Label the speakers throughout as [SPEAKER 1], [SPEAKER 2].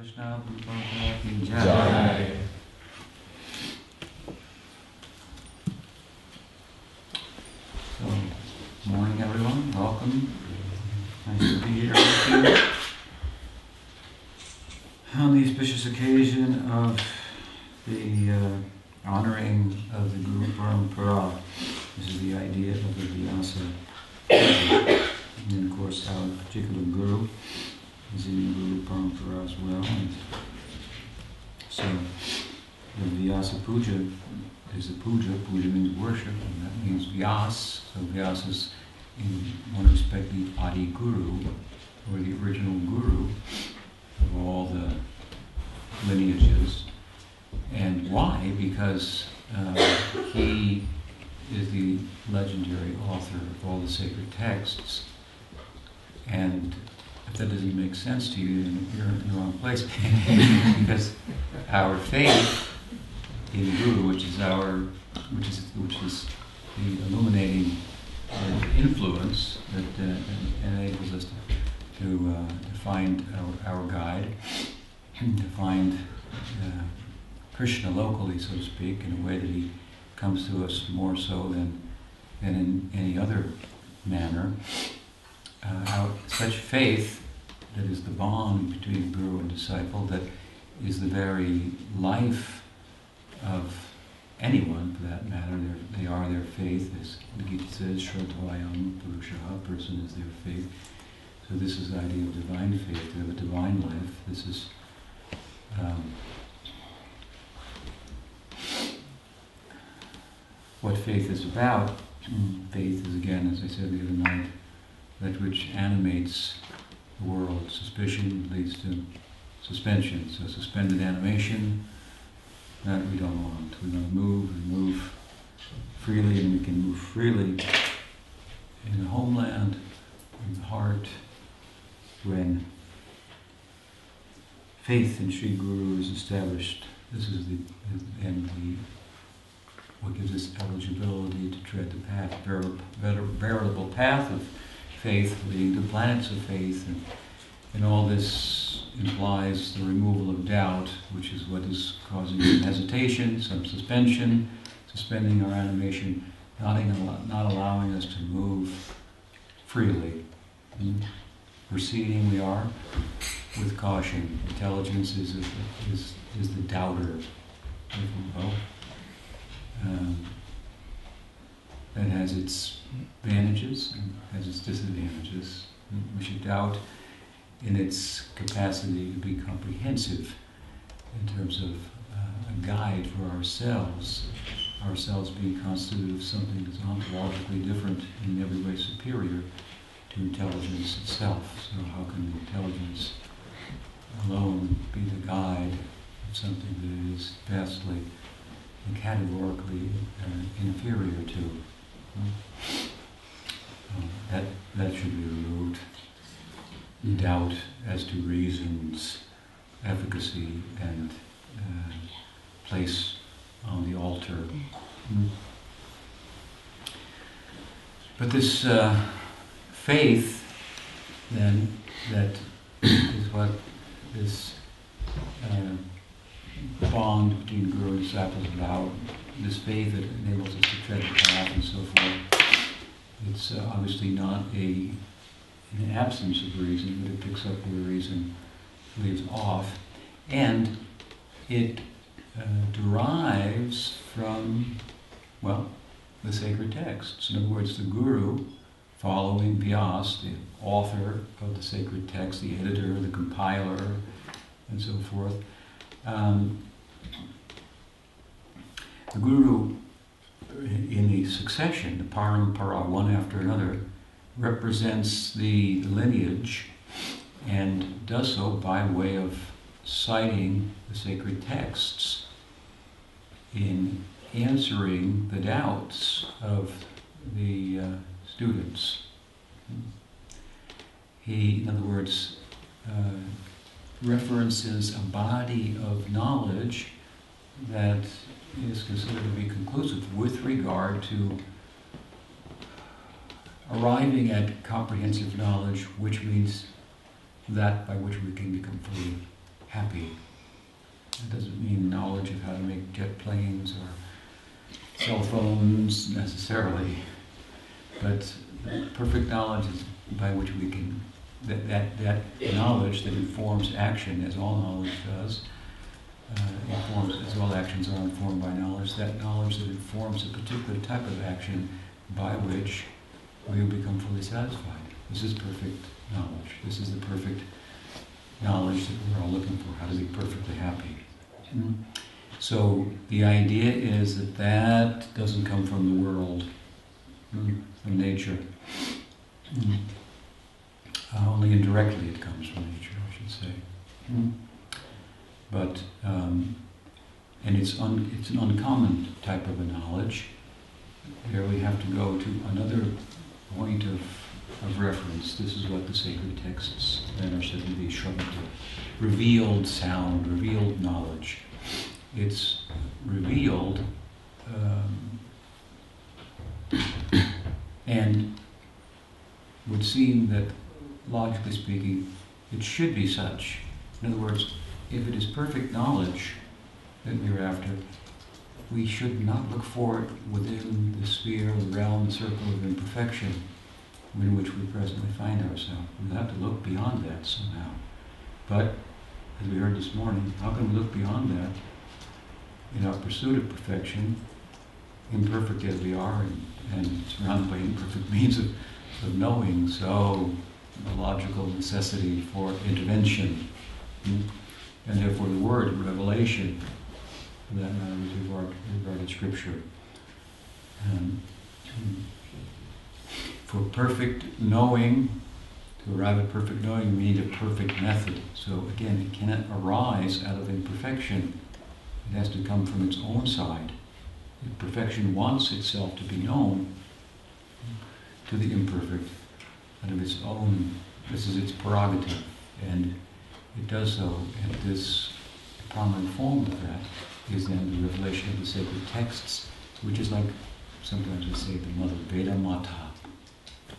[SPEAKER 1] Krishna, Bhutana Ki Jai. So, morning everyone, welcome. Nice to be here with you. On the auspicious occasion of the honoring of the Guru Parampara. This is the idea of the Vyasa Puja. And of course our particular Guru is in the Guru Parampara as well. And so the Vyasa Puja is a puja. Puja means worship, and that means Vyas. So Vyasa is in one respect the Adi Guru, or the original Guru of all the lineages. And why? Because he is the legendary author of all the sacred texts. And if that doesn't make sense to you, then you're in the wrong place. Because our faith in Guru, which is the illuminating influence that enables us to find our guide, to find Krishna locally, so to speak, in a way that he comes to us more so than in any other manner. Such faith that is the bond between Guru and disciple, that is the very life of anyone, for that matter. They are their faith, as the Gita says, Shraddhayam Purushaha, person is their faith. So this is the idea of divine faith, to have a divine life. This is what faith is about. Faith is, again, as I said the other night, that which animates the world. Suspicion leads to suspension. So suspended animation, that we don't want. We want to move, we move freely, and we can move freely in the homeland, in the heart, when faith in Sri Guru is established. This is what gives us eligibility to tread the path, veritable path of faith, leading to planets of faith, and all this implies the removal of doubt, which is what is causing some hesitation, some suspension, suspending our animation, not allowing us to move freely. Proceeding we are with caution. Intelligence is the doubter, if you will. That has its advantages and has its disadvantages. We should doubt in its capacity to be comprehensive in terms of a guide for ourselves being constituted of something that's ontologically different and in every way superior to intelligence itself. So how can intelligence alone be the guide of something that is vastly and categorically inferior to? That should be removed. Doubt as to reason's efficacy and place on the altar. But this faith, then, that is what this bond between Guru and disciples is about. This faith that enables us to tread the path and so forth. It's obviously not an absence of reason, but it picks up where reason leaves off. And it derives from, the sacred texts. In other words, the Guru, following Vyasa, the author of the sacred text, the editor, the compiler, and so forth. The Guru, in the succession, the parampara, one after another, represents the lineage and does so by way of citing the sacred texts in answering the doubts of the students. He, in other words, references a body of knowledge that is considered to be conclusive with regard to arriving at comprehensive knowledge, which means that by which we can become fully happy. It doesn't mean knowledge of how to make jet planes or cell phones necessarily, but perfect knowledge is by which we can, that knowledge that informs action, as all knowledge does, as all actions are informed by knowledge, that knowledge that informs a particular type of action by which we will become fully satisfied. This is perfect knowledge. This is the perfect knowledge that we're all looking for, how to be perfectly happy. Mm-hmm. So the idea is that that doesn't come from the world, from nature. Mm-hmm. Only indirectly it comes from nature, I should say. Mm-hmm. But, and it's an uncommon type of a knowledge. Here we have to go to another point of reference. This is what the sacred texts then are said to be, Shravata, revealed sound, revealed knowledge. It's revealed and would seem that, logically speaking, it should be such. In other words, if it is perfect knowledge that we're after, we should not look for it within the sphere, the realm, the circle of imperfection in which we presently find ourselves. We have to look beyond that somehow. But, as we heard this morning, how can we look beyond that in our pursuit of perfection, imperfect as we are, and surrounded by imperfect means of knowing? So, the logical necessity for intervention, and therefore the word revelation, for that matter, is regarded Scripture. For perfect knowing, to arrive at perfect knowing, we need a perfect method. So again, it cannot arise out of imperfection. It has to come from its own side. If perfection wants itself to be known to the imperfect out of its own, this is its prerogative, and it does so. And this prominent form of that is then the revelation of the sacred texts, which is like, sometimes we say, the mother, Veda Mata.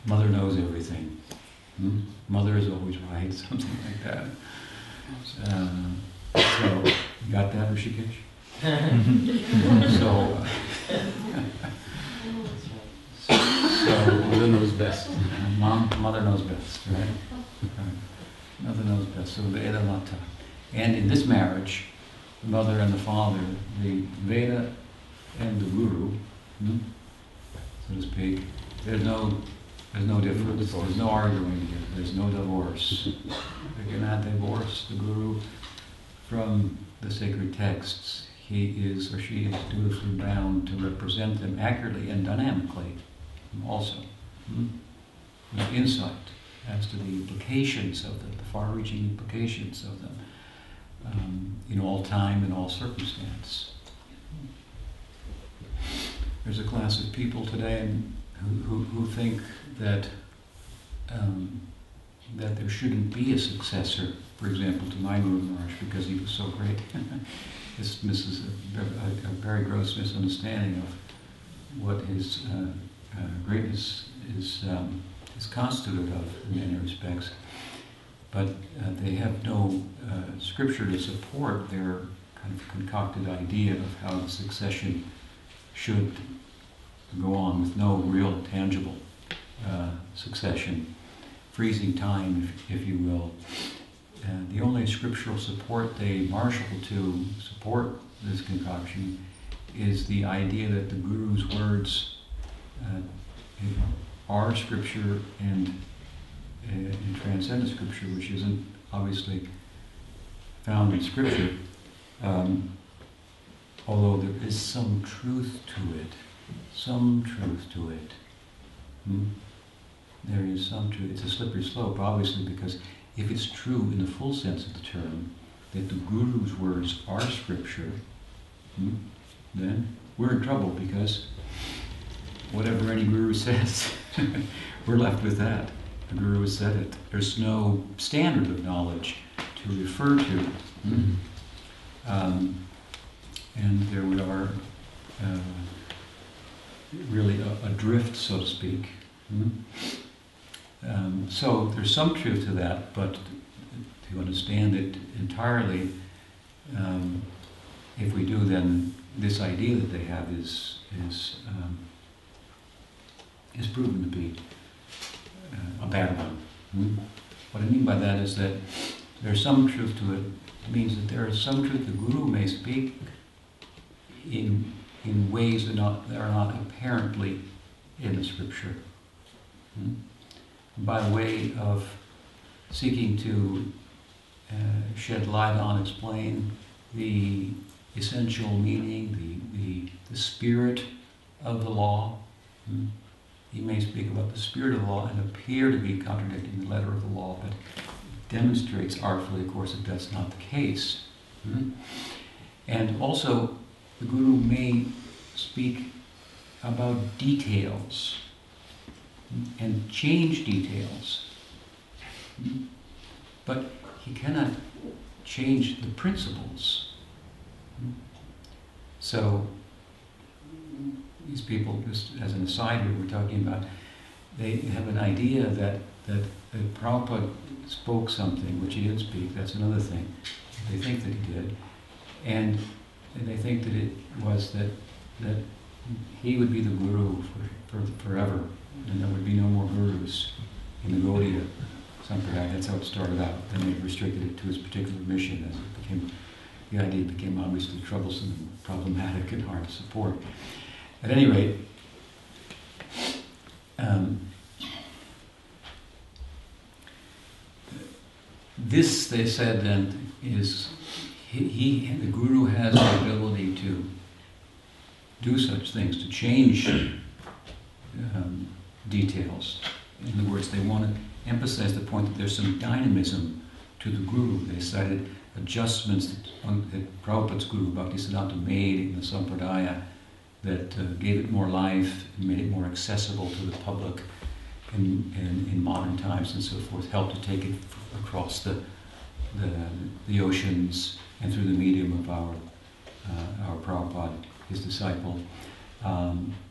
[SPEAKER 1] Mother knows everything. Mother is always right, something like that. So, you got that, Rishikesh? So,
[SPEAKER 2] mother knows best.
[SPEAKER 1] Mother knows best, right? Mother knows best. So, Veda Mata. And in this marriage, the mother and the father, the Veda and the Guru, so to speak, there's no difference. There's no arguing here. There's no divorce. We cannot divorce the Guru from the sacred texts. He is or she is dutifully bound to represent them accurately and dynamically also. With insight as to the implications of them, the far-reaching implications of them in all time and all circumstance. There's a class of people today who think that that there shouldn't be a successor, for example, to my Guru Maharaj, because he was so great. This misses a very gross misunderstanding of what his greatness is constituted of in many respects. But they have no scripture to support their kind of concocted idea of how the succession should go on, with no real tangible succession, freezing time, if you will. The only scriptural support they marshal to support this concoction is the idea that the Guru's words are scripture and transcendent scripture, which isn't obviously found in scripture, although there is some truth to it. There is some truth. It's a slippery slope, obviously, because if it's true in the full sense of the term, that the Guru's words are scripture, then we're in trouble, because whatever any Guru says, we're left with that. The Guru has said it. There's no standard of knowledge to refer to. And there we are, really adrift, so to speak. So there's some truth to that, but to understand it entirely. If we do, then this idea that they have is proven to be a bad one. What I mean by that is that there's some truth to it. It means that there is some truth the Guru may speak in ways that are not apparently in the scripture. By way of seeking to shed light on, explain the essential meaning, the spirit of the law. He may speak about the spirit of the law and appear to be contradicting the letter of the law, but demonstrates artfully, of course, that that's not the case. And also, the Guru may speak about details and change details, but he cannot change the principles. So, these people, just as an aside here, we're talking about, they have an idea that Prabhupada spoke something which he didn't speak. That's another thing. They think that he did, and they think that it was that he would be the guru for forever, and there would be no more gurus in the Gaudiya Sampradaya. That's how it started out. Then they restricted it to his particular mission as it became. The idea became obviously troublesome and problematic and hard to support. At any rate, this, they said then, is the Guru has the ability to do such things, to change details. In other words, they want to emphasize the point that there's some dynamism to the Guru. They cited adjustments that Prabhupada's Guru Bhaktisiddhanta made in the Sampradaya that gave it more life and made it more accessible to the public in modern times and so forth, helped to take it across the oceans and through the medium of our Prabhupada, his disciple,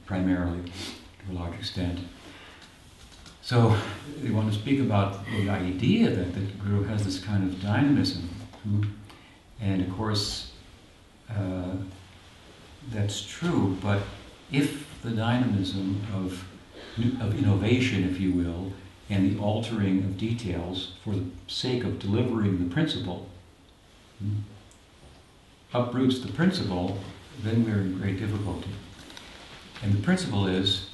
[SPEAKER 1] primarily, to a large extent. So they want to speak about the idea that the Guru has this kind of dynamism. And of course, that's true, but if the dynamism of innovation, if you will, and the altering of details for the sake of delivering the principle uproots the principle, then we're in great difficulty. And the principle is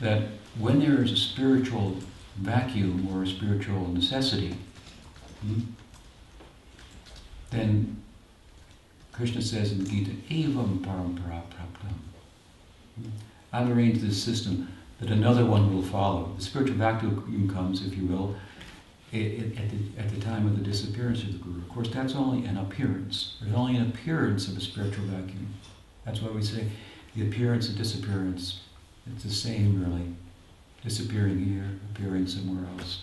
[SPEAKER 1] that when there is a spiritual vacuum or a spiritual necessity, then Krishna says in the Gita, evam parampara praptam. I've arranged this system that another one will follow. The spiritual vacuum comes, if you will, at the time of the disappearance of the Guru. Of course, that's only an appearance. There's only an appearance of a spiritual vacuum. That's why we say the appearance and disappearance, it's the same, really. Disappearing here, appearing somewhere else.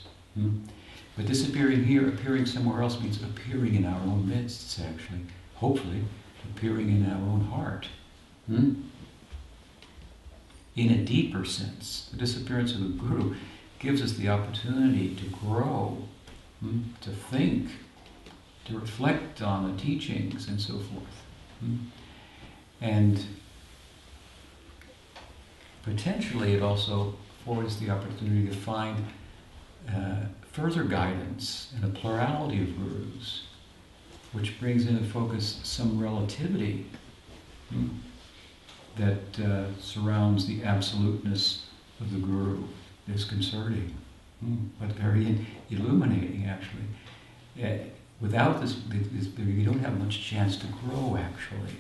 [SPEAKER 1] But disappearing here, appearing somewhere else means appearing in our own midst, actually. Hopefully, appearing in our own heart. In a deeper sense, the disappearance of the Guru gives us the opportunity to grow, to think, to reflect on the teachings and so forth. And potentially it also affords the opportunity to find further guidance in a plurality of gurus, which brings into focus some relativity that surrounds the absoluteness of the Guru. Disconcerting, but very illuminating, actually. Without this, you don't have much chance to grow, actually.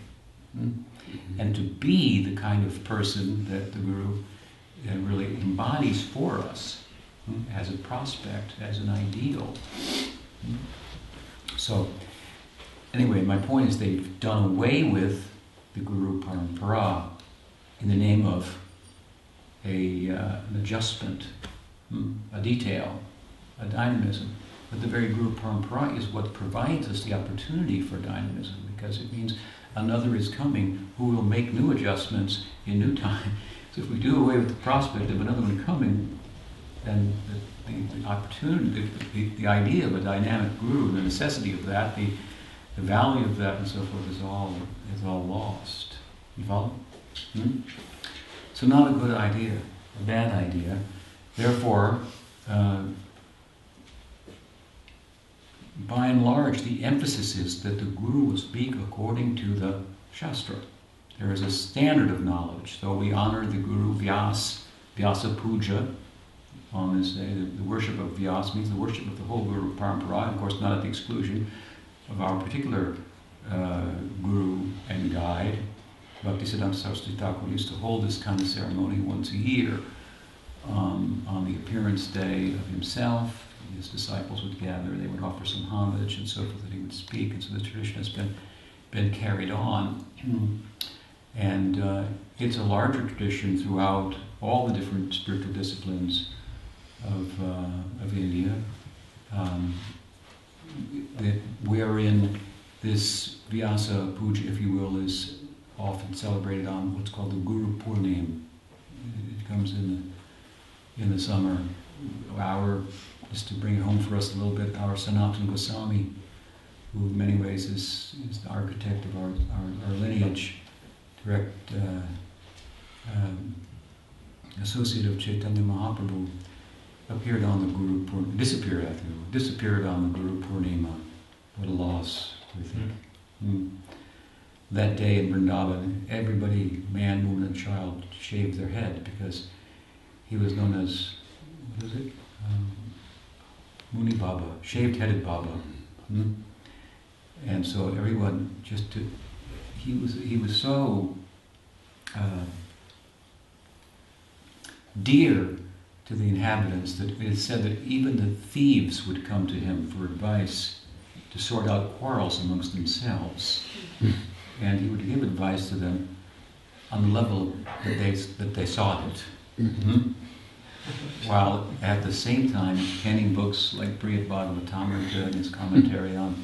[SPEAKER 1] And to be the kind of person that the Guru really embodies for us as a prospect, as an ideal. So, anyway, my point is they've done away with the Guru Parampara in the name of an adjustment, a detail, a dynamism. But the very Guru Parampara is what provides us the opportunity for dynamism, because it means another is coming who will make new adjustments in new time. So if we do away with the prospect of another one coming, then the opportunity, the idea of a dynamic guru, the necessity of that, the value of that, and so forth is all lost. You follow? So not a good idea, a bad idea. Therefore, by and large, the emphasis is that the guru will speak according to the Shastra. There is a standard of knowledge. So we honor the guru Vyasa Puja on this day. The worship of Vyasa means the worship of the whole Guru Parampara, of course not at the exclusion of our particular guru and guide. Bhaktisiddhanta Saraswati Thakur used to hold this kind of ceremony once a year on the appearance day of himself. His disciples would gather, they would offer some homage and so forth, that he would speak, and so the tradition has been carried on. And it's a larger tradition throughout all the different spiritual disciplines of India, wherein this Vyasa Puja, if you will, is often celebrated on what's called the Guru Purnima. It comes in the summer. Just to bring it home for us a little bit, our Sanatana Goswami, who in many ways is the architect of our lineage, direct associate of Chaitanya Mahaprabhu, disappeared on the Guru Purnima. What a loss, we think. That day in Vrindavan, everybody, man, woman, and child, shaved their head because he was known as, what is it? Muni Baba, shaved-headed Baba. And so everyone he was so dear to the inhabitants that it is said that even the thieves would come to him for advice to sort out quarrels amongst themselves. And he would give advice to them on the level that they sought it. While at the same time penning books like Brihad Bhagavatamrita and his commentary on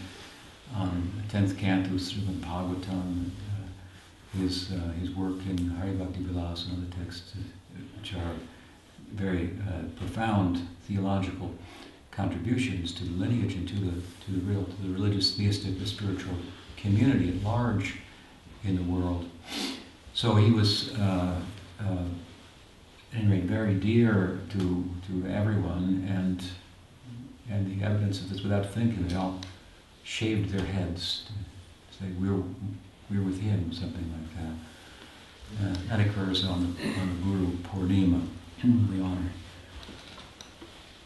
[SPEAKER 1] the 10th canto of Srimad Bhagavatam, his work in Hari Bhakti Vilas and other texts, which are very profound theological contributions to the lineage and to the religious, theistic, the spiritual community at large in the world. So he was anyway, very dear to everyone, and the evidence of this, without thinking, they all shaved their heads to say we're with him, something like that. That occurs on the Guru Purnima. We honor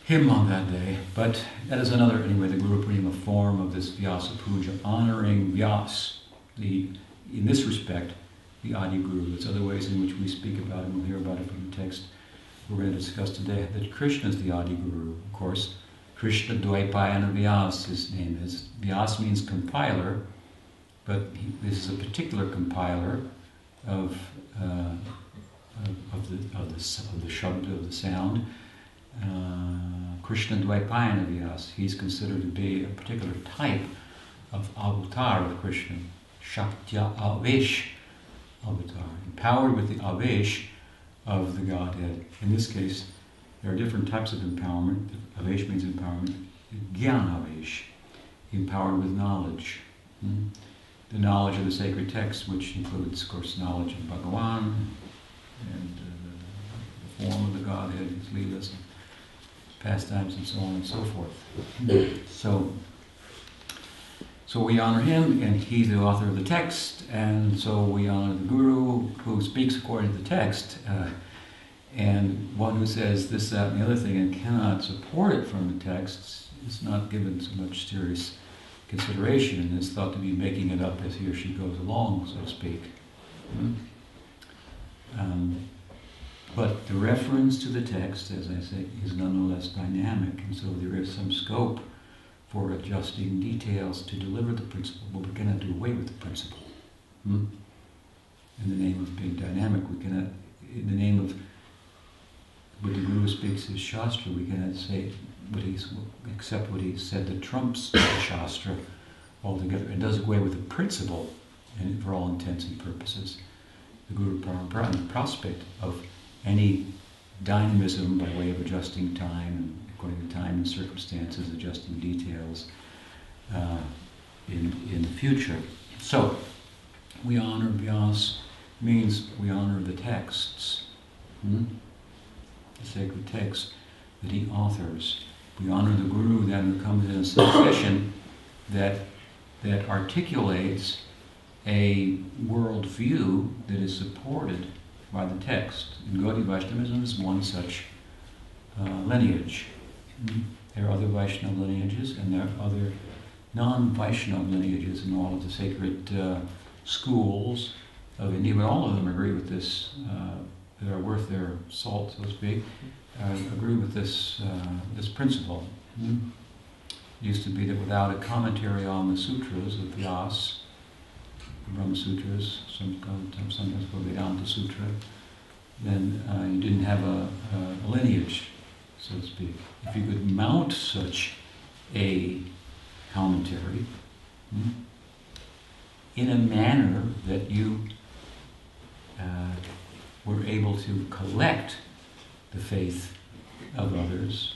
[SPEAKER 1] him on that day. But that is another, anyway, the Guru Purnima form of this Vyasa Puja, honoring Vyas, in this respect, the Adi Guru. There's other ways in which we speak about it, and we'll hear about it from the text we're going to discuss today, that Krishna is the Adi Guru. Of course, Krishna Dvaipayana Vyas, his name is. Vyas means compiler, but this is a particular compiler of the shabda, of the sound. Krishna Dvaipayana Vyas. He's considered to be a particular type of avatar of Krishna, Shaktya Avesh avatar, empowered with the Avesh of the Godhead. In this case, there are different types of empowerment. Avesh means empowerment. Gyan Avesh, empowered with knowledge. The knowledge of the sacred text, which includes, of course, knowledge of Bhagavan and the form of the Godhead, his leelas, and pastimes, and so on and so forth. So we honor him, and he's the author of the text, and so we honor the Guru who speaks according to the text, and one who says this, that, and the other thing and cannot support it from the texts is not given so much serious consideration and is thought to be making it up as he or she goes along, so to speak. But the reference to the text, as I say, is nonetheless dynamic, and so there is some scope for adjusting details to deliver the principle, but we cannot do away with the principle. In the name of being dynamic, we cannot, in the name of what the Guru speaks his Shastra, we cannot say accept what he said that trumps the Shastra altogether. It does away with the principle, and for all intents and purposes, the Guru Parampara, and the prospect of any dynamism by way of adjusting time, and according to time and circumstances, adjusting details in the future. So, we honor Vyasa means we honor the texts, the sacred texts that he authors. We honor the Guru then who comes in a succession that articulates a worldview that is supported by the text. And Gaudiya Vaishnavism is one such lineage. There are other Vaishnava lineages, and there are other non-Vaishnava lineages in all of the sacred schools of India, but all of them agree with this, that are worth their salt, so to speak, agree with this principle. It used to be that without a commentary on the sutras of Vyasa, the Brahma Sutras, sometimes called Vedanta Sutra, then you didn't have a lineage, so to speak. If you could mount such a commentary in a manner that you were able to collect the faith of others,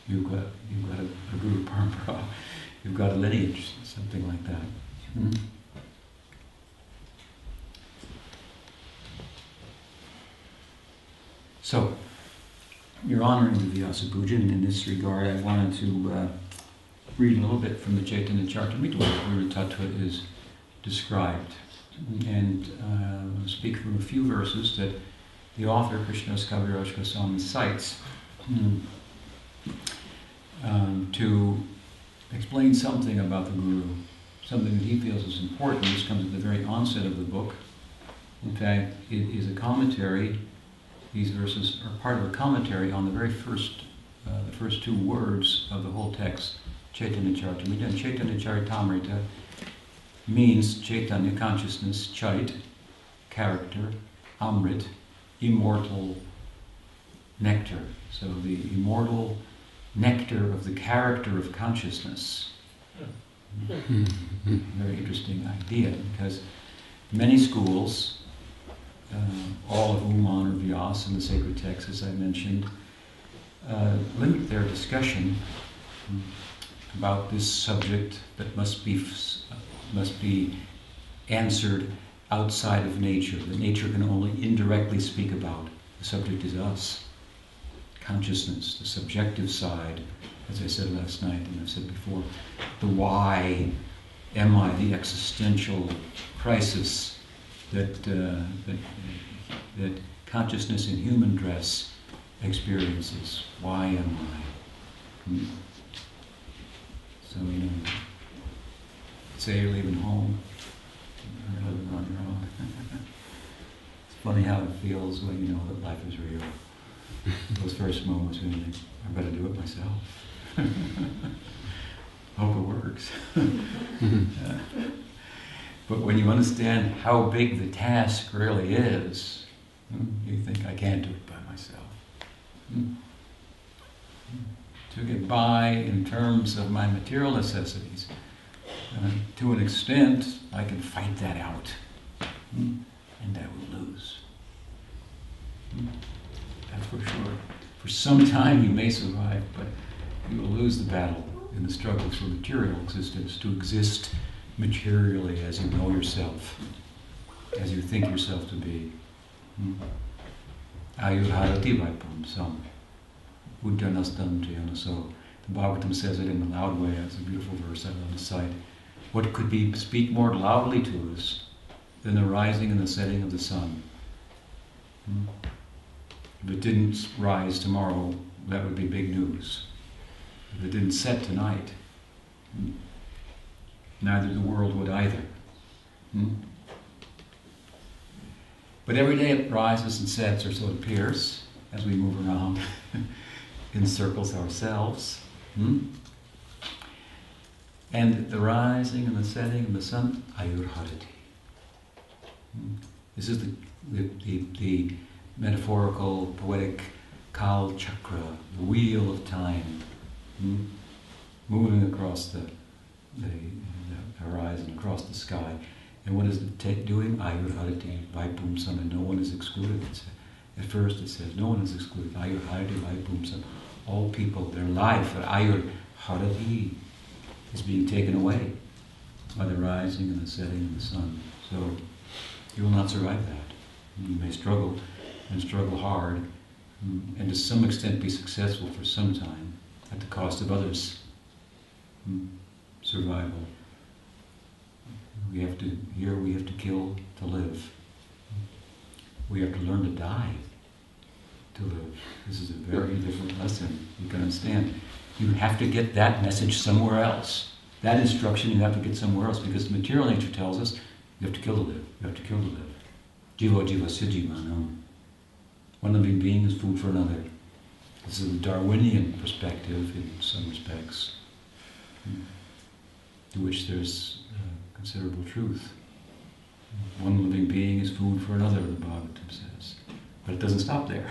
[SPEAKER 1] you've got a Guru Parampara, you've got a lineage, something like that. So, you're honoring the Vyasa Puja, and in this regard I wanted to read a little bit from the Chaitanya Charitamrita where Guru Tattva is described, and speak from a few verses that the author, Krishnadas Kaviraj Goswami, cites to explain something about the Guru, something that he feels is important. This comes at the very onset of the book. In fact, it is a commentary. These verses are part of a commentary on the very first two words of the whole text, Chaitanya Charitamrita. And Chaitanya Charitamrita means Chaitanya, consciousness, Charit, character, Amrit, immortal nectar. So the immortal nectar of the character of consciousness. Very interesting idea, because many schools, all of whom honor Vyasa in the sacred texts, as I mentioned, limit their discussion about this subject that must be answered outside of nature, that nature can only indirectly speak about. The subject is us, consciousness, the subjective side, as I said last night and I've said before, the why am I, the existential crisis that consciousness in human dress experiences. Why am I? So, say you're leaving home, you're living on your own. It's funny how it feels when you know that life is real. Those first moments when you think, I better do it myself. Hope it works. But when you understand how big the task really is, you think, I can't do it by myself. To get by in terms of my material necessities, to an extent, I can fight that out, and I will lose. That's for sure. For some time you may survive, but you will lose the battle in the struggle for material existence, to exist materially as you know yourself, as you think yourself to be. Ayurharati Vaipam Sam. Ujjanastam Jayana. So the Bhagavatam says it in a loud way. It's a beautiful verse out on the side. What could speak more loudly to us than the rising and the setting of the sun? If it didn't rise tomorrow, that would be big news. If it didn't set tonight, neither the world would either. But every day it rises and sets, or so it appears, as we move around in circles ourselves. And the rising and the setting of the sun, Ayurharati. This is the metaphorical, poetic Kal Chakra, the wheel of time, moving across the horizon, across the sky. And what is it doing? Ayurharati, Vaipumsam, and no one is excluded. At first it says, no one is excluded. Ayurharati, Vaipumsam. All people, their life, Ayurharati, is being taken away by the rising and the setting of the sun. So you will not survive that. You may struggle, and struggle hard, and to some extent be successful for some time, at the cost of others' survival. We have to kill to live. We have to learn to die to live. This is a very different lesson. You can understand. You have to get that message somewhere else. That instruction you have to get somewhere else, because the material nature tells us you have to kill to live. You have to kill to live. Jiva jiva sijimanam. One living being is food for another. This is a Darwinian perspective in some respects, to which there's considerable truth. One living being is food for another, the Bhagavatam says. But it doesn't stop there.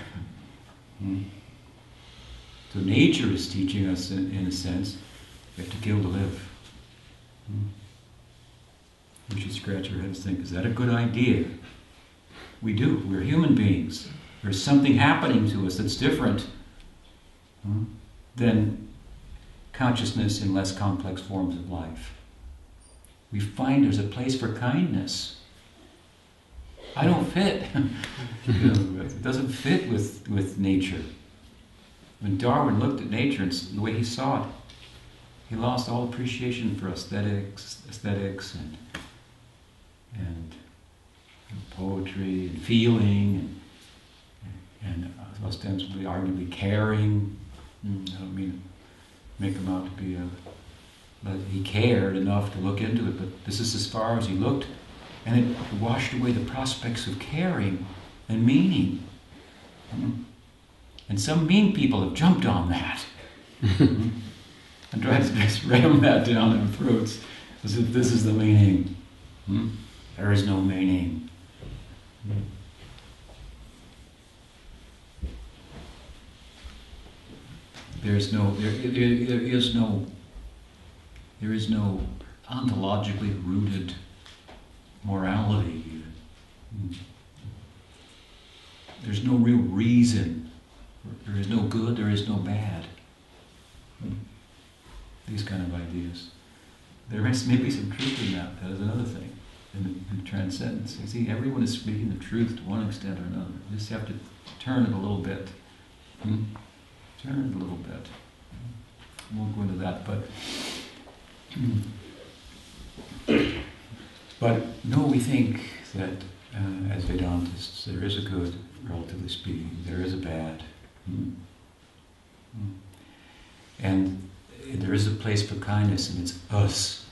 [SPEAKER 1] So nature is teaching us, in a sense, we have to kill to live. We should scratch our heads and think, is that a good idea? We do. We're human beings. There's something happening to us that's different than consciousness in less complex forms of life. We find there's a place for kindness. I don't fit. It doesn't fit with nature. When Darwin looked at nature and the way he saw it, he lost all appreciation for aesthetics and poetry and feeling and ostensibly, arguably caring. I don't mean to make him out to be but he cared enough to look into it, but this is as far as he looked, and it washed away the prospects of caring and meaning. And some mean people have jumped on that and tried to just ram that down in fruits as if this is the meaning. There is no meaning. There is no ontologically rooted morality even. There's no real reason. There is no good, there is no bad. These kind of ideas. There is maybe some truth in that. That is another thing. In transcendence. You see, everyone is speaking the truth to one extent or another. You just have to turn it a little bit. Turn it a little bit. I won't go into that, but no, we think that as Vedantists, there is a good, relatively speaking, there is a bad. And there is a place for kindness, and it's us.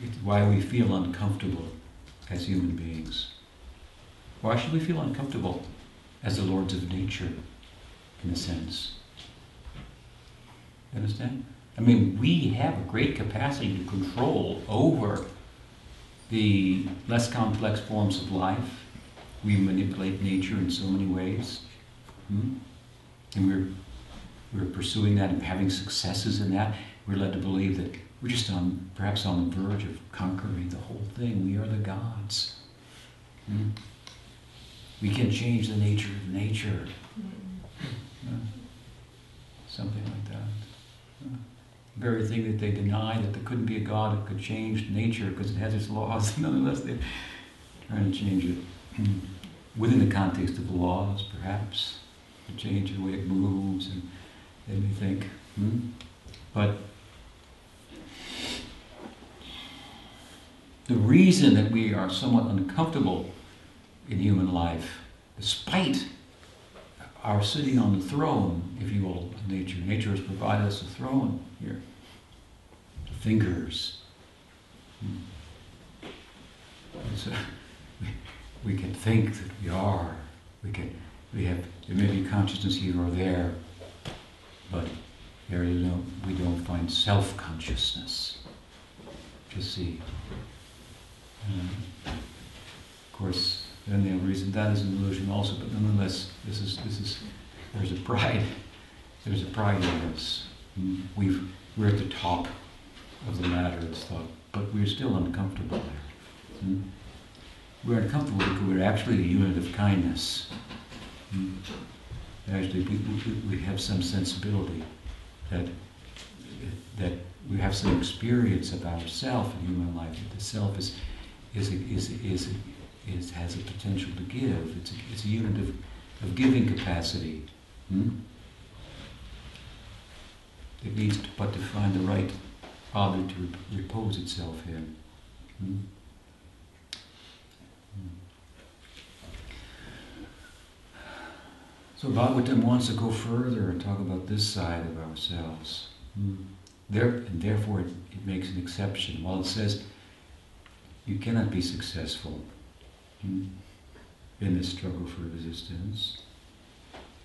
[SPEAKER 1] It's why we feel uncomfortable as human beings. Why should we feel uncomfortable as the lords of nature, in a sense? You understand? I mean, we have a great capacity to control over the less complex forms of life. We manipulate nature in so many ways. And we're pursuing that and having successes in that. We're led to believe that we're just perhaps on the verge of conquering the whole thing. We are the gods. We can change the nature of nature. Something like that. The very thing that they deny, that there couldn't be a God that could change nature because it has its laws, nonetheless they're trying to change it. Within the context of the laws, perhaps, to change the way it moves, and they may think. But the reason that we are somewhat uncomfortable in human life, despite our sitting on the throne, if you will, of nature. Nature has provided us a throne here. Fingers. So we can think that we are. There may be consciousness here or there, but we don't find self-consciousness. To see. Of course, then the reason that is an illusion also, but nonetheless, there's a pride. There's a pride in us. We're at the top of the ladder, it's thought, but we're still uncomfortable there. Hmm? We're uncomfortable because we're actually a unit of kindness. Hmm? Actually, we have some sensibility that we have some experience about ourselves in human life. That the self has a potential to give. It's a unit of giving capacity. Hmm? It needs but to find the right object to repose itself in. Hmm? So Bhagavatam wants to go further and talk about this side of ourselves. And therefore it makes an exception. While it says you cannot be successful in this struggle for existence,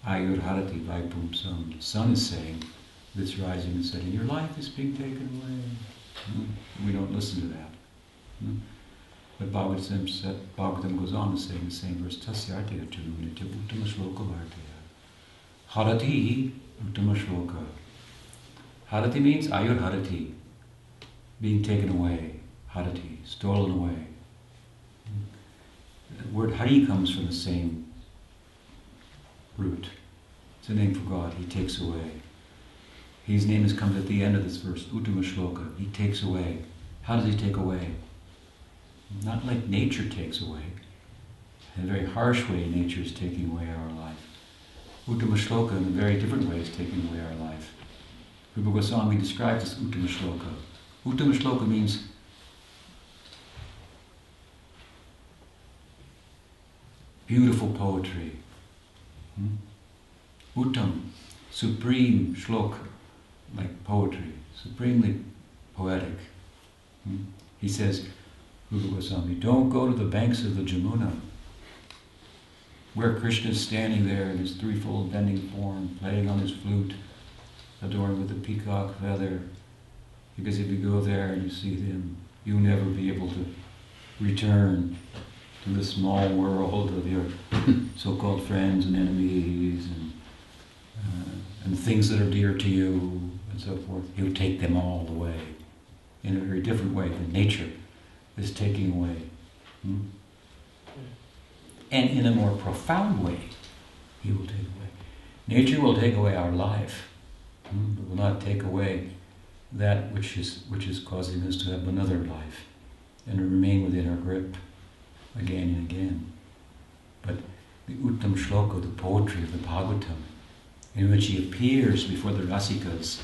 [SPEAKER 1] Ayurharati Vaipumsam, the sun is saying, this rising and setting, your life is being taken away. We don't listen to that. But Bhagavatam goes on to say in the same verse, Tasyartya Nitya Uttama Shloka Vartaya. Harati Uttama Shloka. Harati means Ayur Harati, being taken away. Harati, stolen away. The word Hari comes from the same root. It's a name for God. He takes away. His name comes at the end of this verse, Uttama Shloka. He takes away. How does he take away? Not like nature takes away. In a very harsh way, nature is taking away our life. Uttama Shloka, in a very different way, is taking away our life. Rupa Goswami describes this Uttama Shloka. Uttama Shloka means beautiful poetry. Uttam, supreme shloka, like poetry, supremely poetic. He says, Rupa Goswami, don't go to the banks of the Jamuna, where Krishna is standing there in his threefold bending form, playing on his flute, adorned with a peacock feather, because if you go there and you see him, you'll never be able to return to the small world of your so-called friends and enemies and things that are dear to you and so forth. He'll take them all away in a very different way than nature is taking away. And in a more profound way, he will take away. Nature will take away our life, but will not take away that which is causing us to have another life and to remain within our grip again and again. But the Uttam Shloka, the poetry of the Bhagavatam, in which he appears before the Rasikas,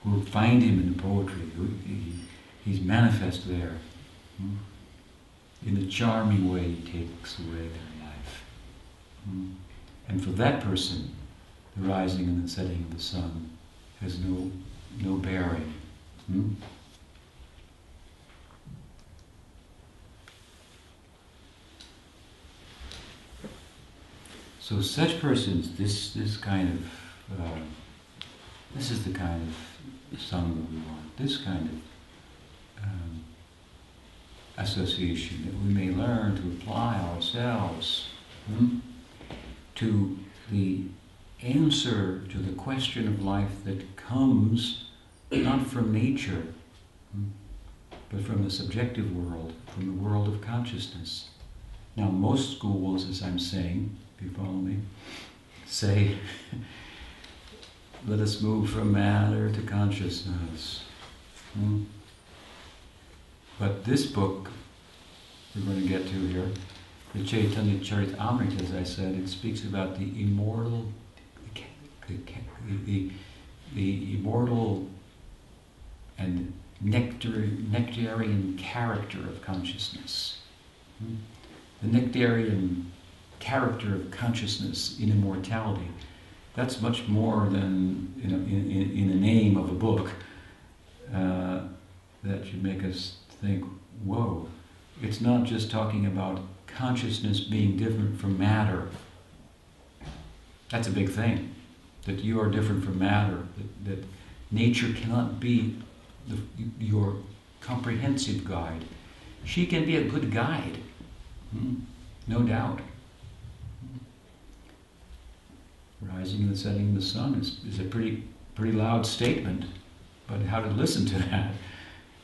[SPEAKER 1] who find him in the poetry, he's manifest there. In a charming way, he takes away their life. And for that person, the rising and the setting of the sun has no bearing. So such persons, this is the kind of sun that we want. This kind of association that we may learn to apply ourselves to the answer to the question of life that comes not from nature, but from the subjective world, from the world of consciousness. Now, most schools, as I'm saying, if you follow me, say, let us move from matter to consciousness. But this book we're going to get to here, the Chaitanya Charitamrita, as I said, it speaks about the immortal, the immortal and nectarian character of consciousness. The nectarian character of consciousness in immortality. That's much more than in the name of a book that should make us think, whoa, it's not just talking about consciousness being different from matter. That's a big thing, that you are different from matter, that nature cannot be your comprehensive guide. She can be a good guide, no doubt. Rising and the setting of the sun is a pretty loud statement, but how to listen to that?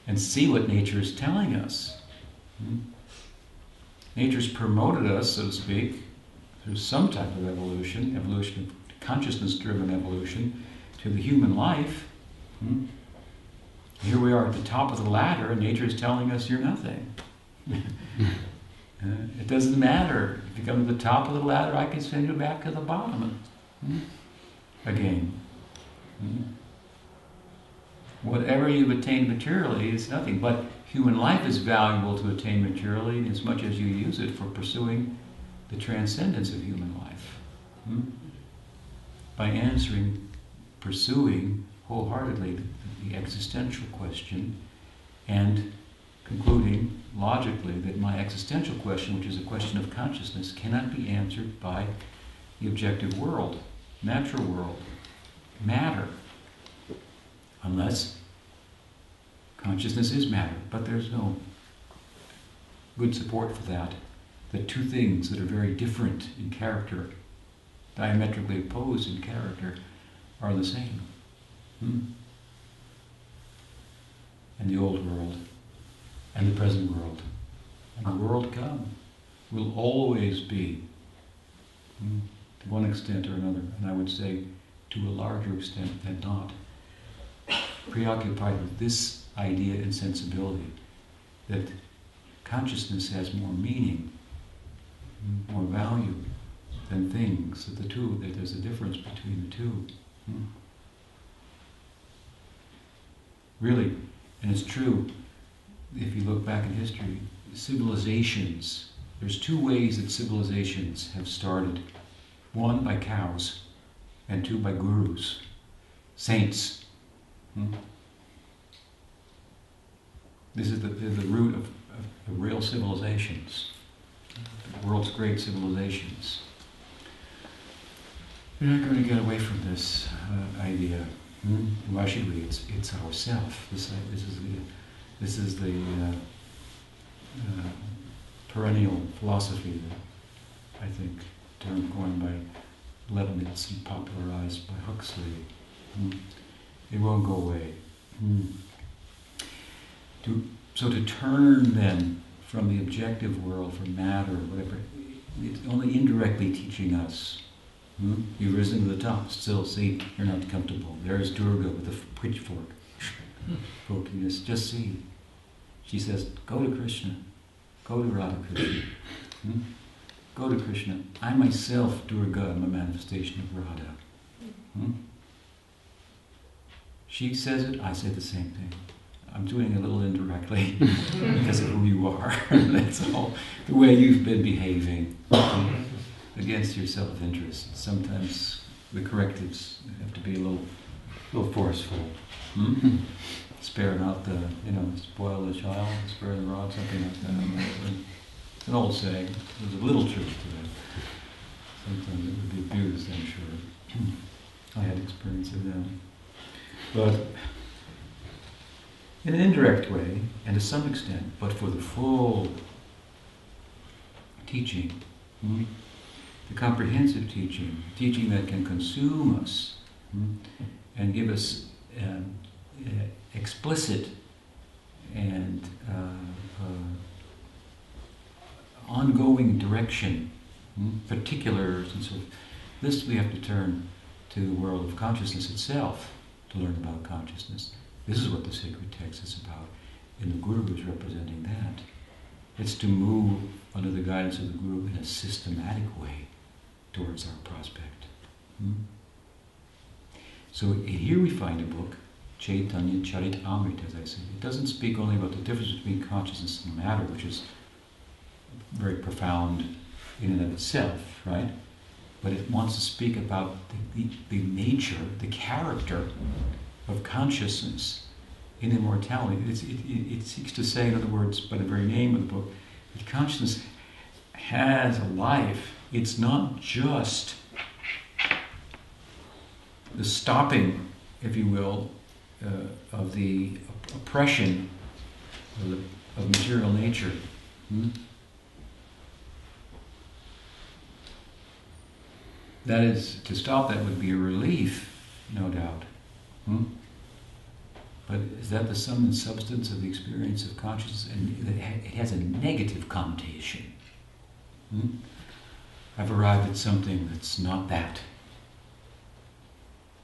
[SPEAKER 1] and see what nature is telling us. Nature's promoted us, so to speak, through some type of evolution of consciousness-driven evolution, to the human life. Here we are at the top of the ladder, and nature is telling us you're nothing. It doesn't matter. If you come to the top of the ladder, I can send you back to the bottom again. Whatever you've attained materially is nothing, but human life is valuable to attain materially as much as you use it for pursuing the transcendence of human life. By pursuing wholeheartedly the existential question, and concluding logically that my existential question, which is a question of consciousness, cannot be answered by the objective world, natural world, matter, unless consciousness is matter. But there's no good support for that. The two things that are very different in character, diametrically opposed in character, are the same. And the old world and the present world and the world to come will always be, to one extent or another, and I would say to a larger extent than not, preoccupied with this idea and sensibility that consciousness has more meaning, more value than things, that there's a difference between the two. Really, and it's true, if you look back in history, civilizations, there's two ways that civilizations have started. One, by cows, and two, by gurus, saints. This is the root of real civilizations, the world's great civilizations. We're not going to get away from this idea. Why should we? It's ourself. This is the perennial philosophy that I think, term coined by Leibniz and popularized by Huxley. It won't go away. So to turn then from the objective world, from matter, whatever, it's only indirectly teaching us. You've risen to the top. Still, see, you're not comfortable. There's Durga with a pitchfork. Poking us. Just see. She says, go to Krishna. Go to Radha Krishna. Go to Krishna. I myself, Durga, am a manifestation of Radha. She says it, I say the same thing. I'm doing it a little indirectly because of who you are. That's all. The way you've been behaving against your self-interest. Sometimes the correctives have to be a little forceful. Spare not the, spoil the child, spare the rod, something like that. It's an old saying. There's a little truth to it. Sometimes it would be abused, I'm sure. I had experience of that. But in an indirect way, and to some extent, but for the full teaching, the comprehensive teaching that can consume us and give us explicit and ongoing direction, particulars and so forth. This we have to turn to the world of consciousness itself to learn about consciousness. This is what the sacred text is about, and the Guru is representing that. It's to move under the guidance of the Guru in a systematic way towards our prospect. So here we find a book, Chaitanya Charitamrita, as I say. It doesn't speak only about the difference between consciousness and matter, which is very profound in and of itself, right? But it wants to speak about the nature, the character of consciousness in immortality. It seeks to say, in other words, by the very name of the book, that consciousness has a life. It's not just the stopping, if you will, of the oppression of material nature. That is, to stop that would be a relief, no doubt. But is that the sum and substance of the experience of consciousness? And it has a negative connotation. I've arrived at something that's not that.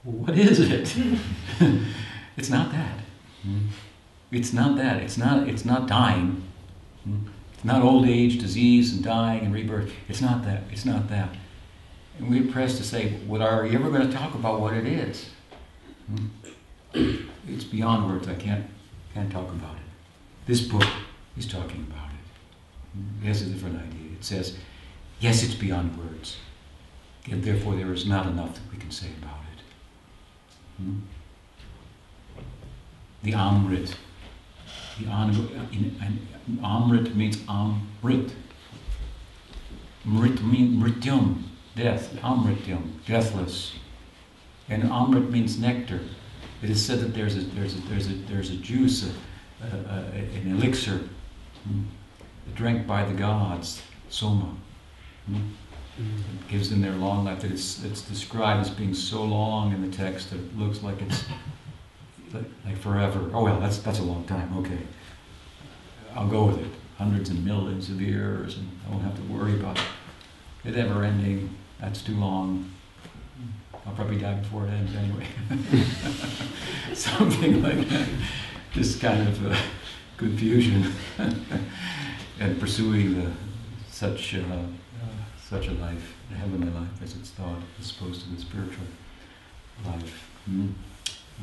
[SPEAKER 1] Well, what is it? It's not that. It's not that. It's not dying. It's not old age, disease, and dying and rebirth. It's not that. It's not that. And we're pressed to say, are you ever going to talk about what it is? It's beyond words. I can't talk about it. This book is talking about it. It has a different idea. It says, yes, it's beyond words. And therefore, there is not enough that we can say about it. The Amrit. Amrit means Amrit. Mrit means Mrityum, death. Amrityum, deathless. And Amrit means nectar. It is said that there's a juice, an elixir, drank by the gods, soma. It gives them their long life. That it's described as being so long in the text that it looks like it's like forever. Oh well, that's a long time. Okay, I'll go with it. Hundreds and millions of years, and I won't have to worry about it ever ending. That's too long. I'll probably die before it ends anyway. Something like that. This kind of confusion and pursuing such a life, a heavenly life as it's thought, as opposed to the spiritual life.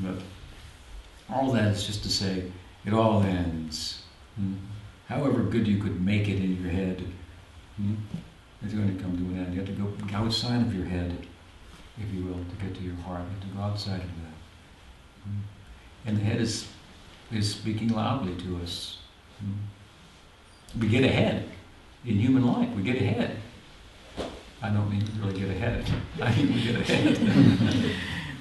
[SPEAKER 1] But all that is just to say, it all ends. However good you could make it in your head, it's going to come to an end. You have to go outside of your head, if you will, to get to your heart. You have to go outside of that. And the head is speaking loudly to us. We get ahead. In human life, we get ahead. I don't mean really get ahead. I mean we get ahead.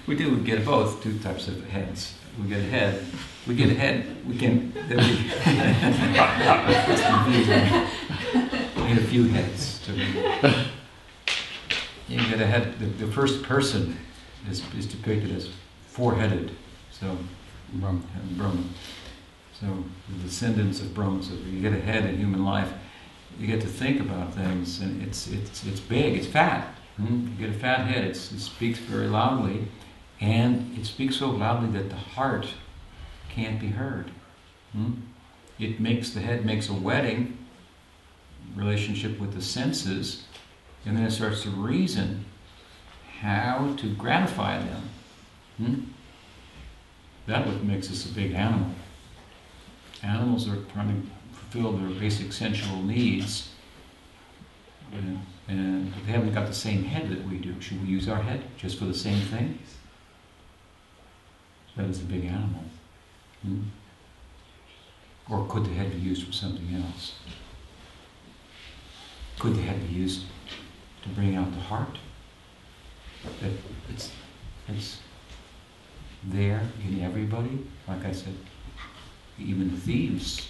[SPEAKER 1] We get both, two types of heads. We get ahead. We get ahead. We can. It's confusing. We need a few heads. You get ahead. The first person is depicted as four-headed. So Brahma. So the descendants of Brahma. So you get ahead in human life. You get to think about things, and it's big, it's fat. You get a fat head. It speaks very loudly, and it speaks so loudly that the heart can't be heard. It makes the head makes a wedding relationship with the senses, and then it starts to reason how to gratify them. That what makes us a big animal. Animals are trying to fulfill their basic sensual needs, and they haven't got the same head that we do. Should we use our head just for the same thing? That is a big animal. Or could the head be used for something else? Could the head be used to bring out the heart? That it's there in everybody. Like I said, even the thieves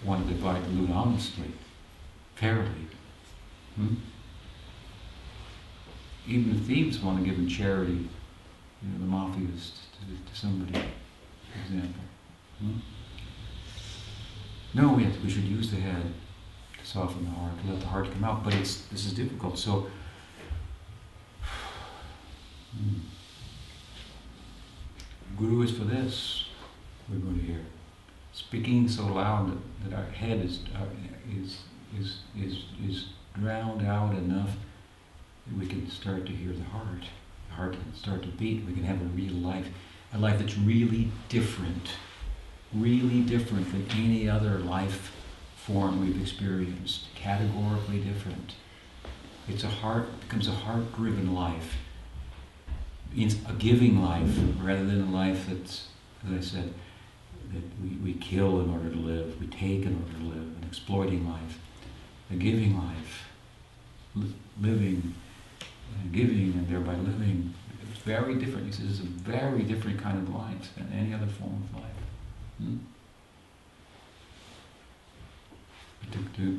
[SPEAKER 1] want to divide the loot honestly, fairly. Even the thieves want to give in charity, the mafias to somebody, for example. No, we should use the head to soften the heart, to let the heart come out. But this is difficult. So, Guru is for this. We're going to hear. Speaking so loud that our head is drowned out enough that we can start to hear the heart. The heart can start to beat. We can have a real life, a life that's really different than any other life form we've experienced. Categorically different. Becomes a heart-driven life. It means a giving life rather than a life that's, as I said, that we kill in order to live, we take in order to live, an exploiting life, a giving life, living and giving and thereby living. It's very different. He says it's a very different kind of life than any other form of life.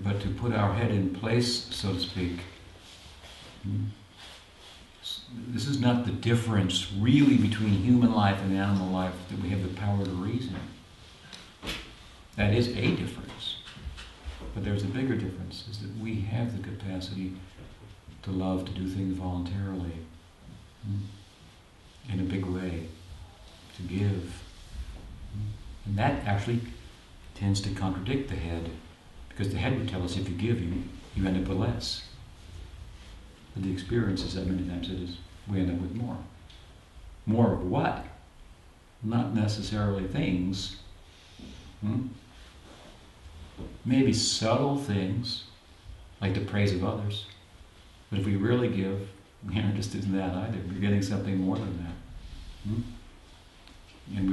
[SPEAKER 1] But to put our head in place, so to speak, this is not the difference really between human life and animal life, that we have the power to reason. That is a difference. But there's a bigger difference, is that we have the capacity to love, to do things voluntarily, in a big way, to give. And that actually tends to contradict the head, because the head would tell us if you give, you end up with less. But the experience is that many times we end up with more. More of what? Not necessarily things. Maybe subtle things, like the praise of others. But if we really give, we aren't interested in that either. We're getting something more than that. And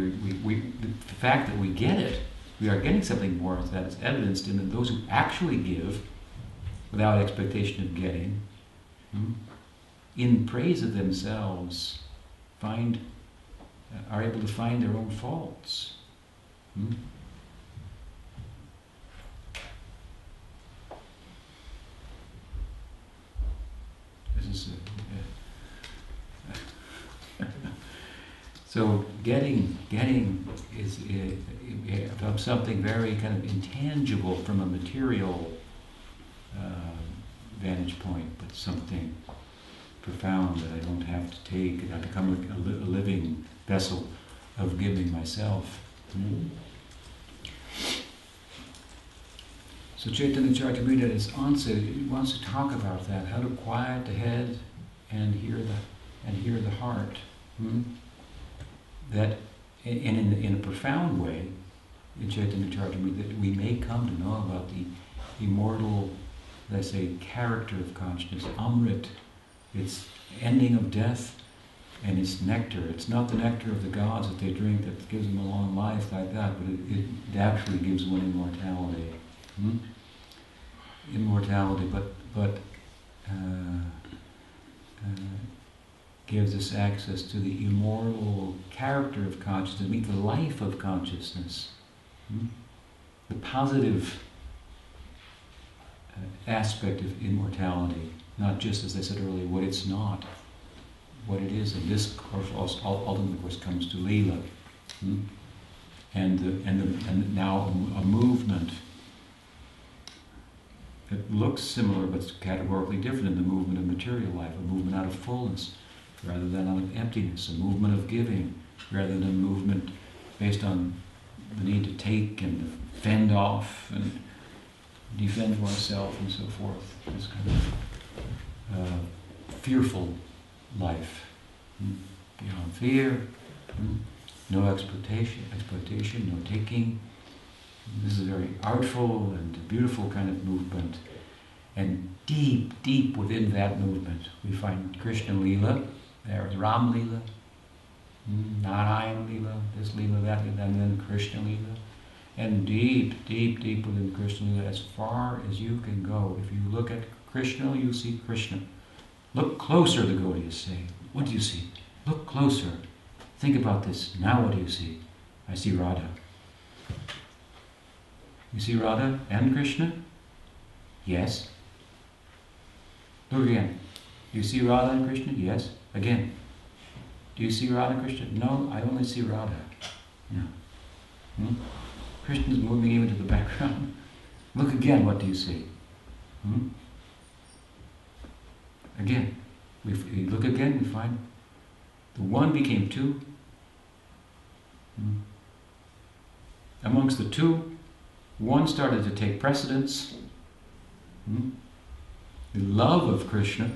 [SPEAKER 1] the fact that we get it, we are getting something more of that is evidenced in that those who actually give, without expectation of getting, in praise of themselves, are able to find their own faults. This is so getting is of something very kind of intangible from a material vantage point, but something profound that I don't have to take. I become a living vessel of giving myself. So Chaitanya Charitamrita at its onset, it wants to talk about that, how to quiet the head and hear the heart. That, and in a profound way, in Chaitanya Charitamrita, that we may come to know about the immortal, let's say, character of consciousness, Amrit, its ending of death, and its nectar. It's not the nectar of the gods that they drink that gives them a long life like that, but it actually gives one immortality. Immortality, but gives us access to the immortal character of consciousness, means the life of consciousness, the positive aspect of immortality, not just, as I said earlier, what it's not, what it is. And this, of course, ultimately, of course, comes to Leela, and now a movement that looks similar but categorically different in the movement of material life, a movement out of fullness rather than out of emptiness, a movement of giving rather than a movement based on the need to take and fend off and defend oneself and so forth. This kind of fearful life, beyond fear, no exploitation, no taking. This is a very artful and beautiful kind of movement. And deep, deep within that movement, we find Krishna Leela. There is Ram Leela, Narayan Leela, this Leela, that Leela, and then Krishna Leela. And deep, deep, deep within Krishna Leela, as far as you can go. If you look at Krishna, you see Krishna. Look closer, the Gaudiyas say. What do you see? Look closer. Think about this. Now what do you see? I see Radha. You see Radha and Krishna? Yes. Look again. Do you see Radha and Krishna? Yes. Again. Do you see Radha and Krishna? No, I only see Radha. No. Krishna's moving even to the background. Look again, what do you see? Again. We look again, we find the one became two. Amongst the two, one started to take precedence. The love of Krishna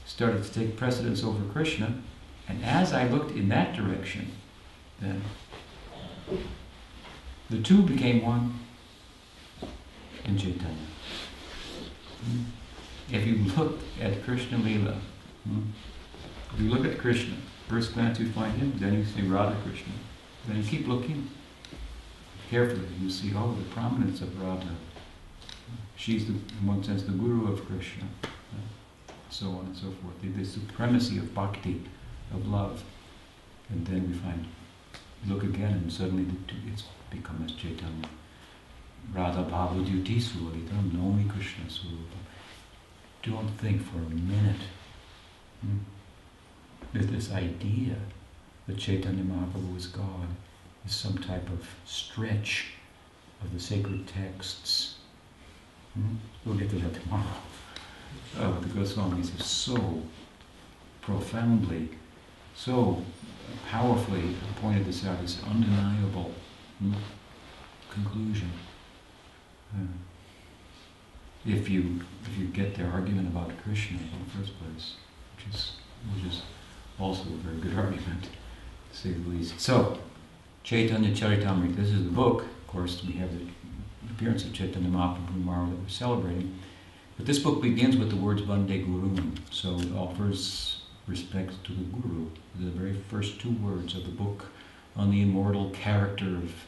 [SPEAKER 1] started to take precedence over Krishna, and as I looked in that direction, then the two became one in Chaitanya. If you look at Krishna Leela, if you look at Krishna, first glance you find him, then you see Radha Krishna. Then you keep looking carefully, you see, oh, the prominence of Radha. She's, in one sense, the guru of Krishna, so on and so forth. The supremacy of bhakti, of love. And then we find, look again, and suddenly it's become as Chaitanya. Radha Bhava Duti Sulitam Nomi Krishna Surupam. Don't think for a minute that this idea that Chaitanya Mahaprabhu is God is some type of stretch of the sacred texts. We'll get to that tomorrow. The Goswamis have so profoundly, so powerfully pointed this out, this undeniable conclusion. If you get their argument about Krishna in the first place, which is also a very good argument, to say the least. So, Chaitanya Charitamrita, this is the book. Of course, we have the appearance of Chaitanya Mahaprabhu tomorrow that we're celebrating. But this book begins with the words Vande Guru, so it offers respect to the Guru, the very first two words of the book on the immortal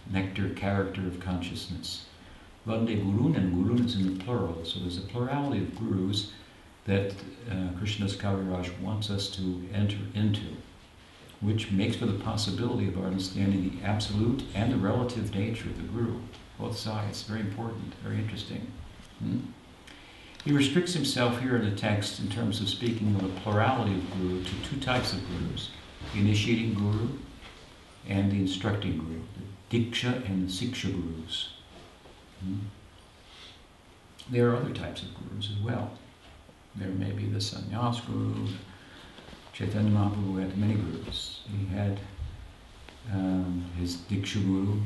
[SPEAKER 1] nectar character of consciousness. Vande Gurun, and Gurun is in the plural, so there's a plurality of gurus that Krishna's Kaviraj wants us to enter into, which makes for the possibility of our understanding the absolute and the relative nature of the Guru. Both sides, very important, very interesting. He restricts himself here in the text in terms of speaking of a plurality of guru to two types of gurus, the initiating guru and the instructing guru, the diksha and the siksha gurus. There are other types of gurus as well. There may be the sannyas guru. Chaitanya Mahaprabhu had many gurus. He had his diksha guru,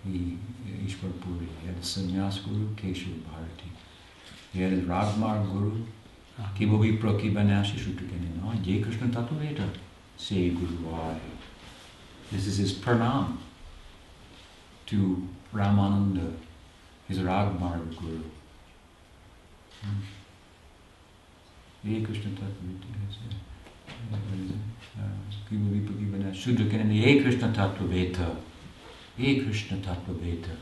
[SPEAKER 1] Ishwar Puri. He had a sannyas guru, Keshav Bharati. He had his Ragmar guru, Kibovi Prokibanashi Shutrakanina, Ye Krishna Tattveta, say Guru I. This is his pranam to Ramananda, his Ragmar guru. Ye Krishna Tattveta, Kibovi Prokibanashi Shutrakanina, Ye Krishna Tattveta, Ye Krishna Tattveta.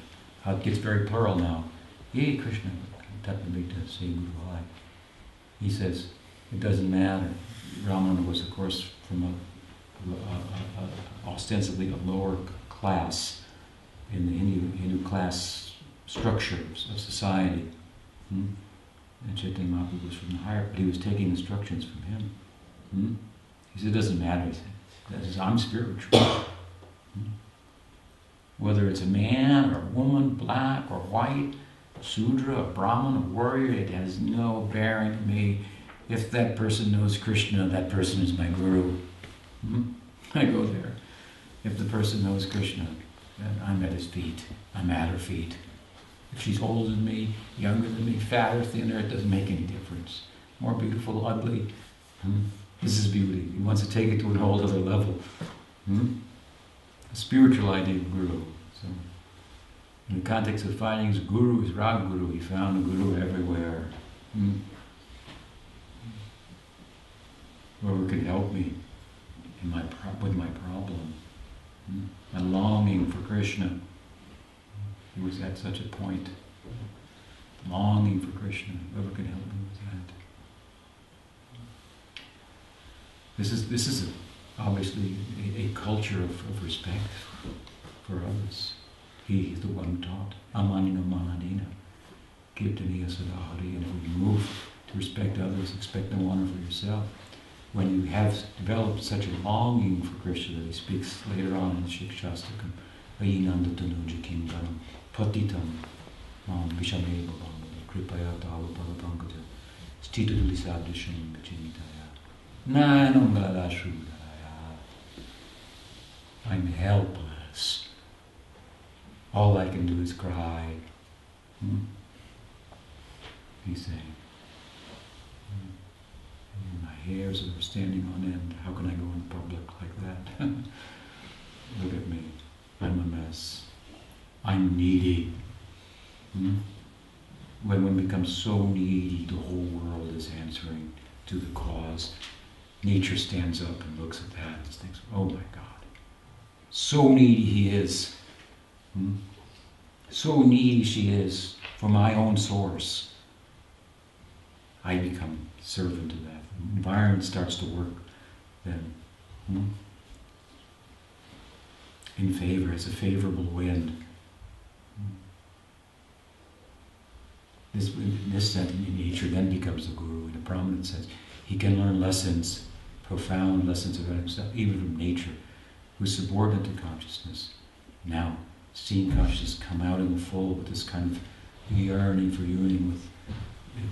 [SPEAKER 1] It gets very plural now. Ye Krishna Tattveta, say Guru I. He says, it doesn't matter. Ramananda was, of course, from ostensibly a lower class in the Hindu class structures of society. And Chaitanya Mahaprabhu was from the higher, but he was taking instructions from him. He said, it doesn't matter. He says, I'm spiritual. Whether it's a man or a woman, black or white, Sudra, a Brahmin, a warrior, it has no bearing to me. If that person knows Krishna, that person is my guru. I go there. If the person knows Krishna, then I'm at his feet. I'm at her feet. If she's older than me, younger than me, fatter, thinner, it doesn't make any difference. More beautiful, ugly. This is beauty. He wants to take it to a whole other level. A spiritual idea of guru. So, in the context of finding his guru, his Rag Guru, he found a guru everywhere. Whoever could help me with my problem. My longing for Krishna. He was at such a point. Longing for Krishna. Whoever could help me with that. This is obviously a culture of respect for others. He is the one who taught. Amanina Mahadina. Kirtaniya Sadahari. And if we move to respect others, expect no honor for yourself. When you have developed such a longing for Krishna that he speaks later on in Shikshastakam, Ayinandatanoja Kingaram, Patitam, Vishameva Bangada, Kripaya Tava Palapankaja, Stitudlisadisham Vachinitaya, Nanam Galadashrudaya. I'm helpless. All I can do is cry. He's saying, my hairs are standing on end. How can I go in public like that? Look at me. I'm a mess. I'm needy. When one becomes so needy, the whole world is answering to the cause. Nature stands up and looks at that and thinks, oh my God. So needy he is. So needy she is for my own source. I become servant to that. The environment starts to work then in favor, as a favorable wind. This sense, nature then becomes the guru. In a prominent sense, he can learn lessons profound lessons about himself, even from nature, who's subordinate to consciousness. Now, seeing consciousness come out in the full with this kind of yearning for union with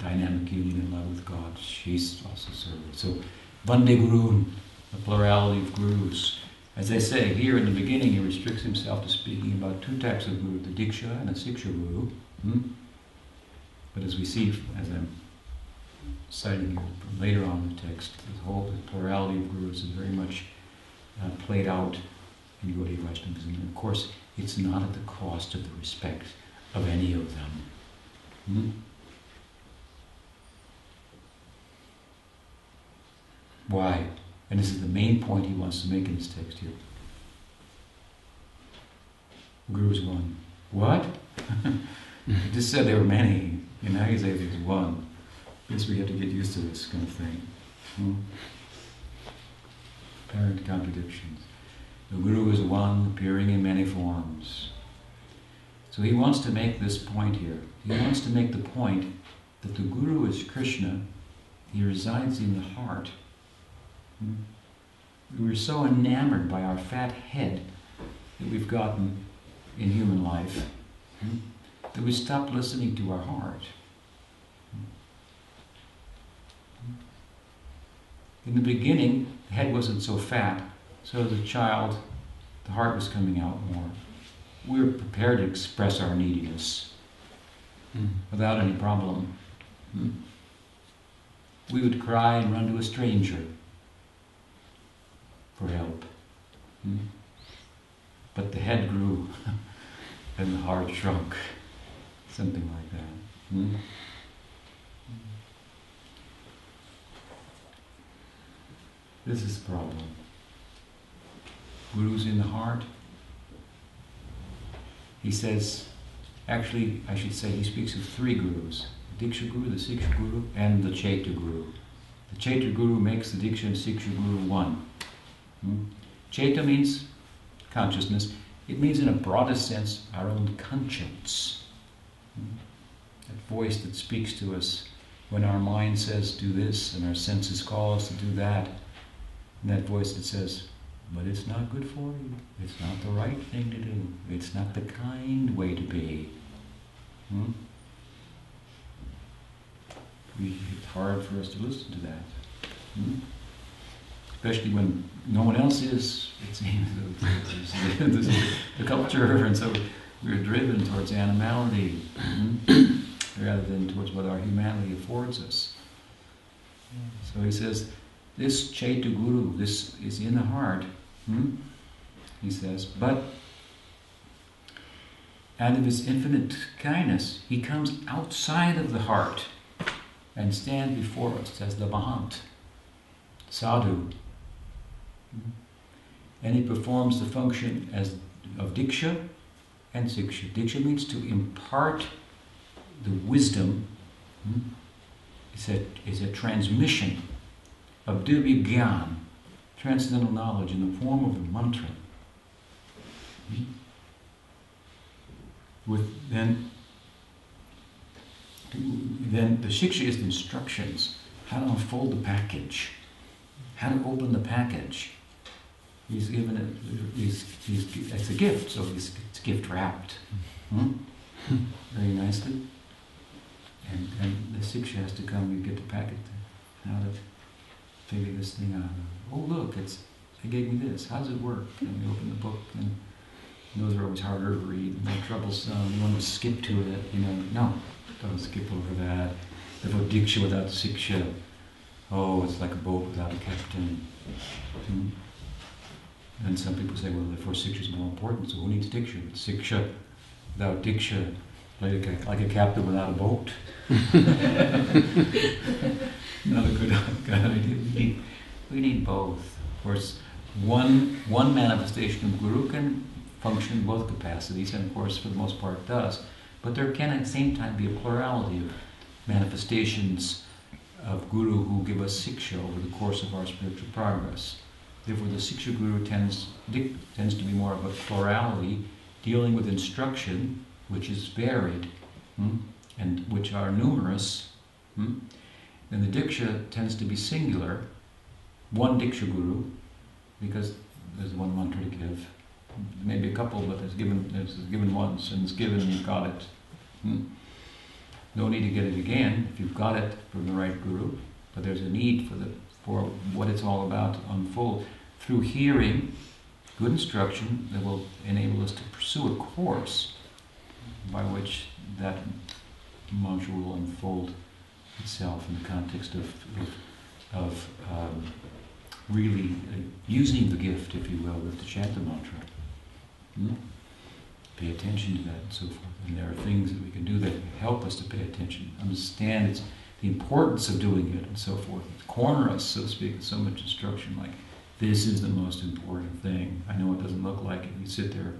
[SPEAKER 1] dynamic union and love with God, she's also serving. So, Vande Gurun, a plurality of gurus. As I say, here in the beginning he restricts himself to speaking about two types of guru, the Diksha and the Siksha guru. But as we see, as I'm citing here later on in the text, the plurality of gurus is very much played out in Gaudiya Vaishnavism. And of course, it's not at the cost of the respect of any of them. Why? And this is the main point he wants to make in his text here. Gurus one. What? He just said there were many, and now you say there's one. I guess we have to get used to this kind of thing. Apparent contradictions. The Guru is one, appearing in many forms. So he wants to make this point here. He wants to make the point that the Guru is Krishna. He resides in the heart. We're so enamored by our fat head that we've gotten in human life that we stop listening to our heart. In the beginning, the head wasn't so fat, so as a child, the heart was coming out more. We were prepared to express our neediness without any problem. We would cry and run to a stranger for help. But the head grew and the heart shrunk. Something like that. This is the problem. Guru's in the heart. He says, actually, I should say, he speaks of three gurus. The Diksha Guru, the Siksha Guru, and the Chaita Guru. The Chaita Guru makes the Diksha and Siksha Guru one. Chaita means consciousness. It means, in a broadest sense, our own conscience. That voice that speaks to us when our mind says, do this, and our senses call us to do that. And that voice that says, but it's not good for you. It's not the right thing to do. It's not the kind way to be. It's hard for us to listen to that. Especially when no one else is, it seems, the culture, and so we're driven towards animality rather than towards what our humanity affords us. So he says, this Chaita Guru, this is in the heart, he says, but out of his infinite kindness, he comes outside of the heart and stands before us as the Mahant, Sadhu. And he performs the function of Diksha and Siksha. Diksha means to impart the wisdom. It's a transmission of Divya Gyan, transcendental knowledge, in the form of a mantra. Then the Siksha is the instructions, how to unfold the package, how to open the package. He's given it, it's a gift, so it's gift wrapped. Very nicely. And the Siksha has to come, you get the packet, how to figure this thing out. Oh look, they gave me this, how does it work? And we open the book, and those are always harder to read, and more troublesome. You want to skip to it, no, don't skip over that. The Diksha without Siksha, it's like a boat without a captain. And some people say, well, therefore Siksha is more important, so who needs Diksha? Siksha without Diksha, like a captain without a boat. Not a good idea. We need both. Of course, one manifestation of Guru can function in both capacities, and of course, for the most part, does. But there can at the same time be a plurality of manifestations of Guru who give us Siksha over the course of our spiritual progress. Therefore, the Siksha Guru tends to be more of a plurality, dealing with instruction, which is varied, and which are numerous. And the Diksha tends to be singular, one Diksha Guru, because there's one mantra to give. Maybe a couple, but it's given once, and it's given and you've got it. No need to get it again if you've got it from the right Guru, but there's a need for what it's all about to unfold through hearing good instruction that will enable us to pursue a course by which that mantra will unfold itself in the context of really using the gift, if you will, to chant the mantra. Pay attention to that and so forth. And there are things that we can do that help us to pay attention, understand the importance of doing it and so forth. Corner us, so to speak, with so much instruction like, this is the most important thing. I know it doesn't look like it. You sit there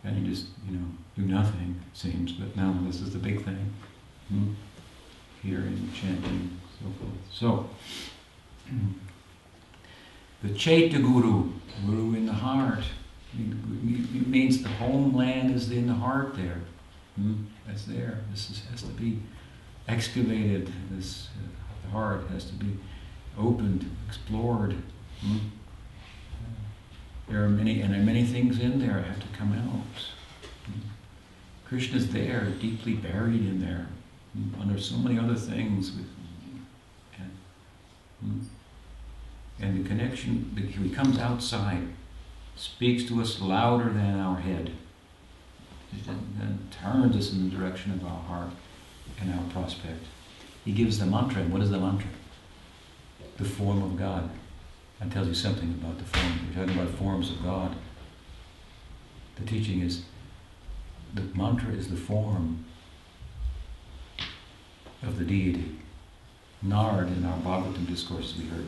[SPEAKER 1] and you just, do nothing, it seems, but no, this is the big thing. Hearing, chanting, so forth. So, the Chaita Guru, Guru in the heart, it means the homeland is in the heart there. That's there. This has to be excavated. The heart has to be opened, explored. There are many things in there that have to come out. Krishna's there, deeply buried in there, under so many other things. And the connection, he comes outside, speaks to us louder than our head, and turns us in the direction of our heart and our prospect. He gives the mantra, and what is the mantra? The form of God. That tells you something about the form. We're talking about forms of God. The teaching is, the mantra is the form of the deity. Nard, in our Bhagavatam discourse we heard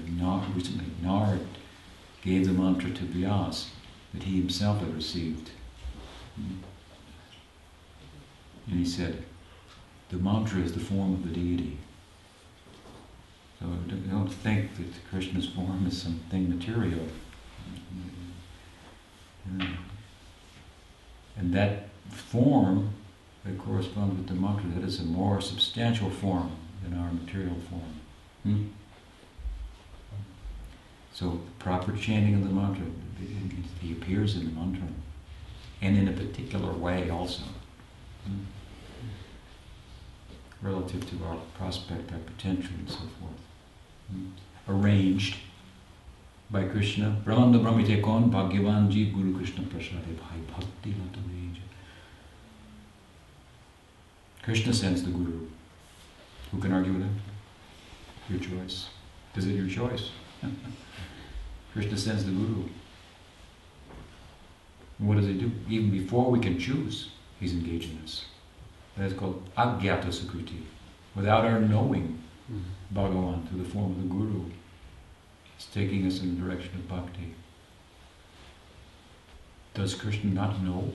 [SPEAKER 1] recently, Nard gave the mantra to Vyasa that he himself had received. And he said, the mantra is the form of the deity. So don't think that Krishna's form is something material. And that form that corresponds with the mantra, that is a more substantial form than our material form. So proper chanting of the mantra, he appears in the mantra, and in a particular way also, relative to our prospect, our potential, and so forth. Arranged by Krishna. Brahmanda Brahmite Kon Bhagyavan Jeev Guru Krishna Prasade Bhai Bhakti Lataveja. Krishna sends the Guru. Who can argue with him? Your choice. Is it your choice? Krishna sends the Guru. And what does he do? Even before we can choose, he's engaging us. That is called Agyata Sukriti. Without our knowing, Bhagavan, through the form of the Guru, is taking us in the direction of bhakti. Does Krishna not know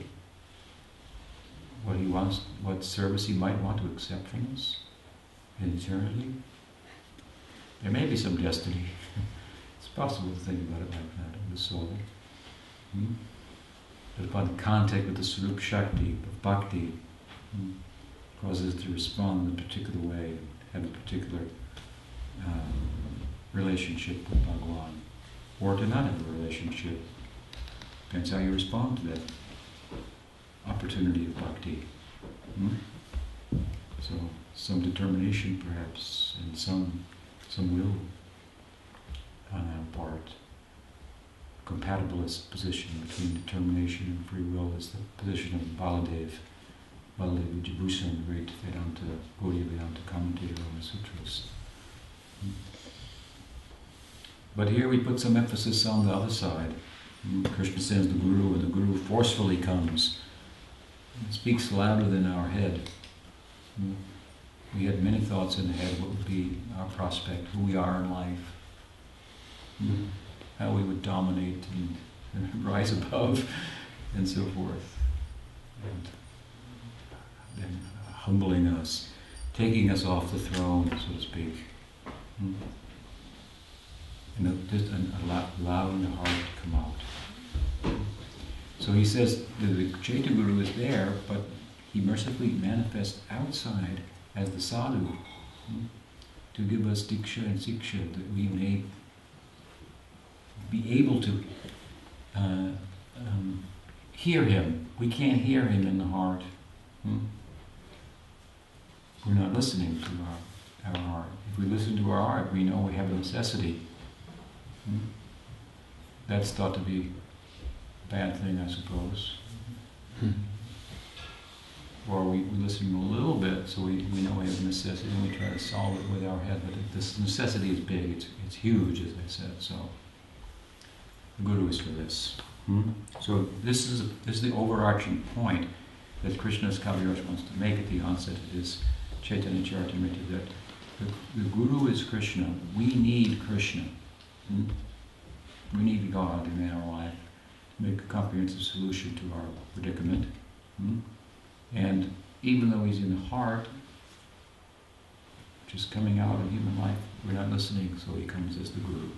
[SPEAKER 1] what he wants, what service he might want to accept from us in eternity? There may be some destiny. It's possible to think about it like that, of the soul. But upon contact with the Swarup Shakti of bhakti, causes us to respond in a particular way, and have a particular relationship with Bhagavan, or to not have a relationship. Depends how you respond to that opportunity of bhakti. So some determination perhaps, and some will on our part. Compatibilist position between determination and free will is the position of Baladev Vijayabhushan, the great Vedanta, Gaudiya Vedanta commentator on the sutras. But here we put some emphasis on the other side. Krishna sends the Guru, and the Guru forcefully comes. It speaks louder than our head. We had many thoughts in the head. What would be our prospect, who we are in life, how we would dominate and rise above, and so forth. And humbling us, taking us off the throne, so to speak. Just allowing the heart to come out. So he says that the Chaita Guru is there, but he mercifully manifests outside as the sadhu to give us diksha and siksha, that we may be able to hear him. We can't hear him in the heart. We're not listening to our heart. If we listen to our heart, we know we have a necessity. That's thought to be a bad thing, I suppose. Or we listen a little bit, so we know we have a necessity, and we try to solve it with our head. But this necessity is big; it's huge, as I said. So the Guru is for this. So this is the overarching point that Krishnadas Kaviraj wants to make at the onset of his Chaitanya Charitamrita, that the Guru is Krishna. We need Krishna. We need God in our life to make a comprehensive solution to our predicament. And even though he's in the heart, which is coming out in human life, we're not listening, so he comes as the Guru.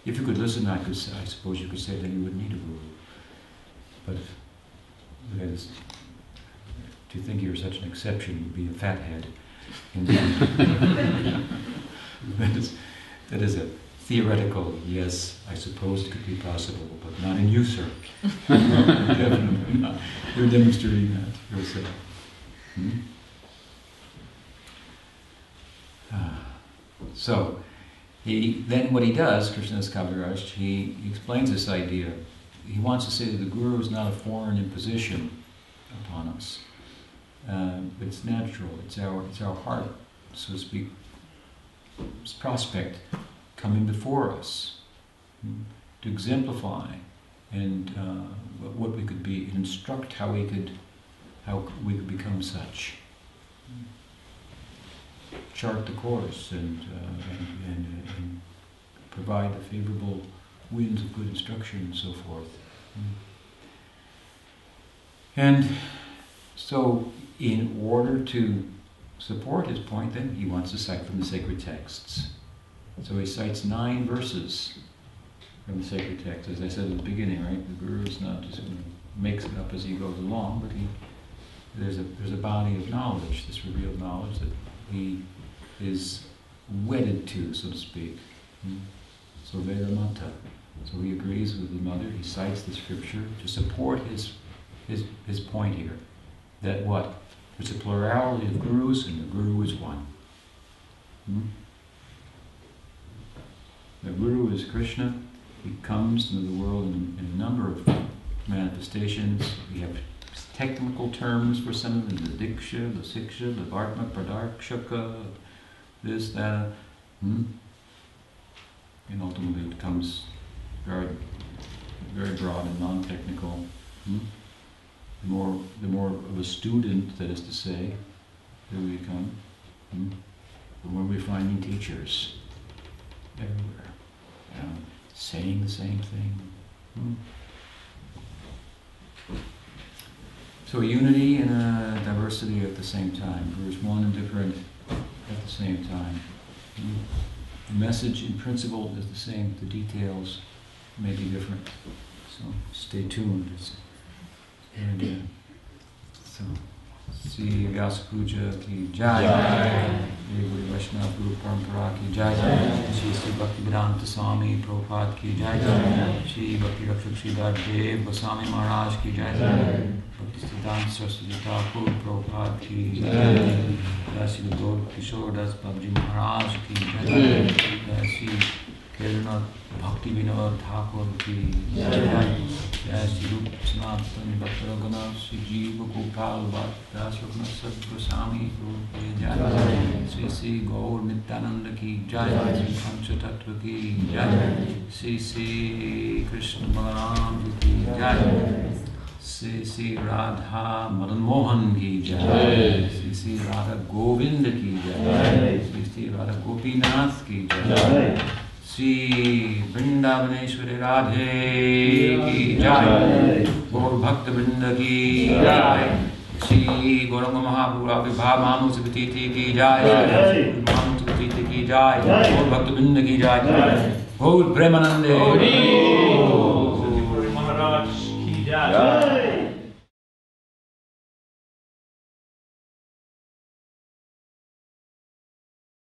[SPEAKER 1] If you could listen, I suppose you could say that you would need a Guru. But to think you're such an exception, you'd be a fathead. That is a theoretical, yes, I suppose it could be possible, but not in you, sir. Definitely not. You're demonstrating that yourself. So, then what he does, Krishnadas Kaviraj, he explains this idea. He wants to say that the Guru is not a foreign imposition upon us. It's natural. It's our heart, so to speak, it's prospect coming before us to exemplify and what we could be, and instruct how we could become such. Chart the course and provide the favorable winds of good instruction and so forth. And so, in order to support his point, then he wants to cite from the sacred texts. So he cites 9 verses from the sacred text. As I said at the beginning, right? The Guru is not just makes it up as he goes along, but there's a body of knowledge, this revealed knowledge that he is wedded to, so to speak. So Vedamata. So he agrees with the mother. He cites the scripture to support his point here. That what? There's a plurality of gurus, and the Guru is one. The Guru is Krishna. He comes into the world in a number of manifestations. We have technical terms for some of them: the Diksha, the Siksha, the Vartma, Pradarshaka, this, that. And ultimately it becomes very, very broad and non-technical. The more of a student, that is to say, that we become, the more we're finding teachers everywhere, saying the same thing. So unity and diversity at the same time. There's one and different at the same time. The message in principle is the same, the details may be different. So stay tuned. And so, Sri Vyasa Puja ki Jai, Jai Guru Vaishnava Guru Parampara ki Jai, Sri Bhakti Vedanta Swami Prabhupada ki Jai, Sri Bhakti Rakshak Sri Dev Goswami Maharaj ki Jai, Bhakti Siddhanta Saraswati Thakur Prabhupada ki Jai, Sri Gaur Kishore Das Babaji Maharaj ki Jai, Sri Kerala Bhakti Vinod Thakur ki Jai, Sri Rup Sanatana Bhaktaragana Sri Jiva Gopal Bhaktas Raghunath Sadh Goswami ki Jai, Sri Sri Gaur Nityananda ki Jai, Sri Pancha Tattva ki Jai, Sri Sri Krishna Balaram ki Jai, Sri Sri Radha Madan Mohan ki Jai, Sri Sri Radha Govind ki Jai, Sri Sri Radha Gopinath ki Jai, Sri Vrindavaneshwari Radhe ki Jai, Gaur Bhakta Vrinda ki Jai, Sri Gauranga Mahaprabhu Vibhav Manusavititi ki Jai, Manusavititi ki Jai, Gaur Bhakta Vrinda ki Jai, Gaur Premanande.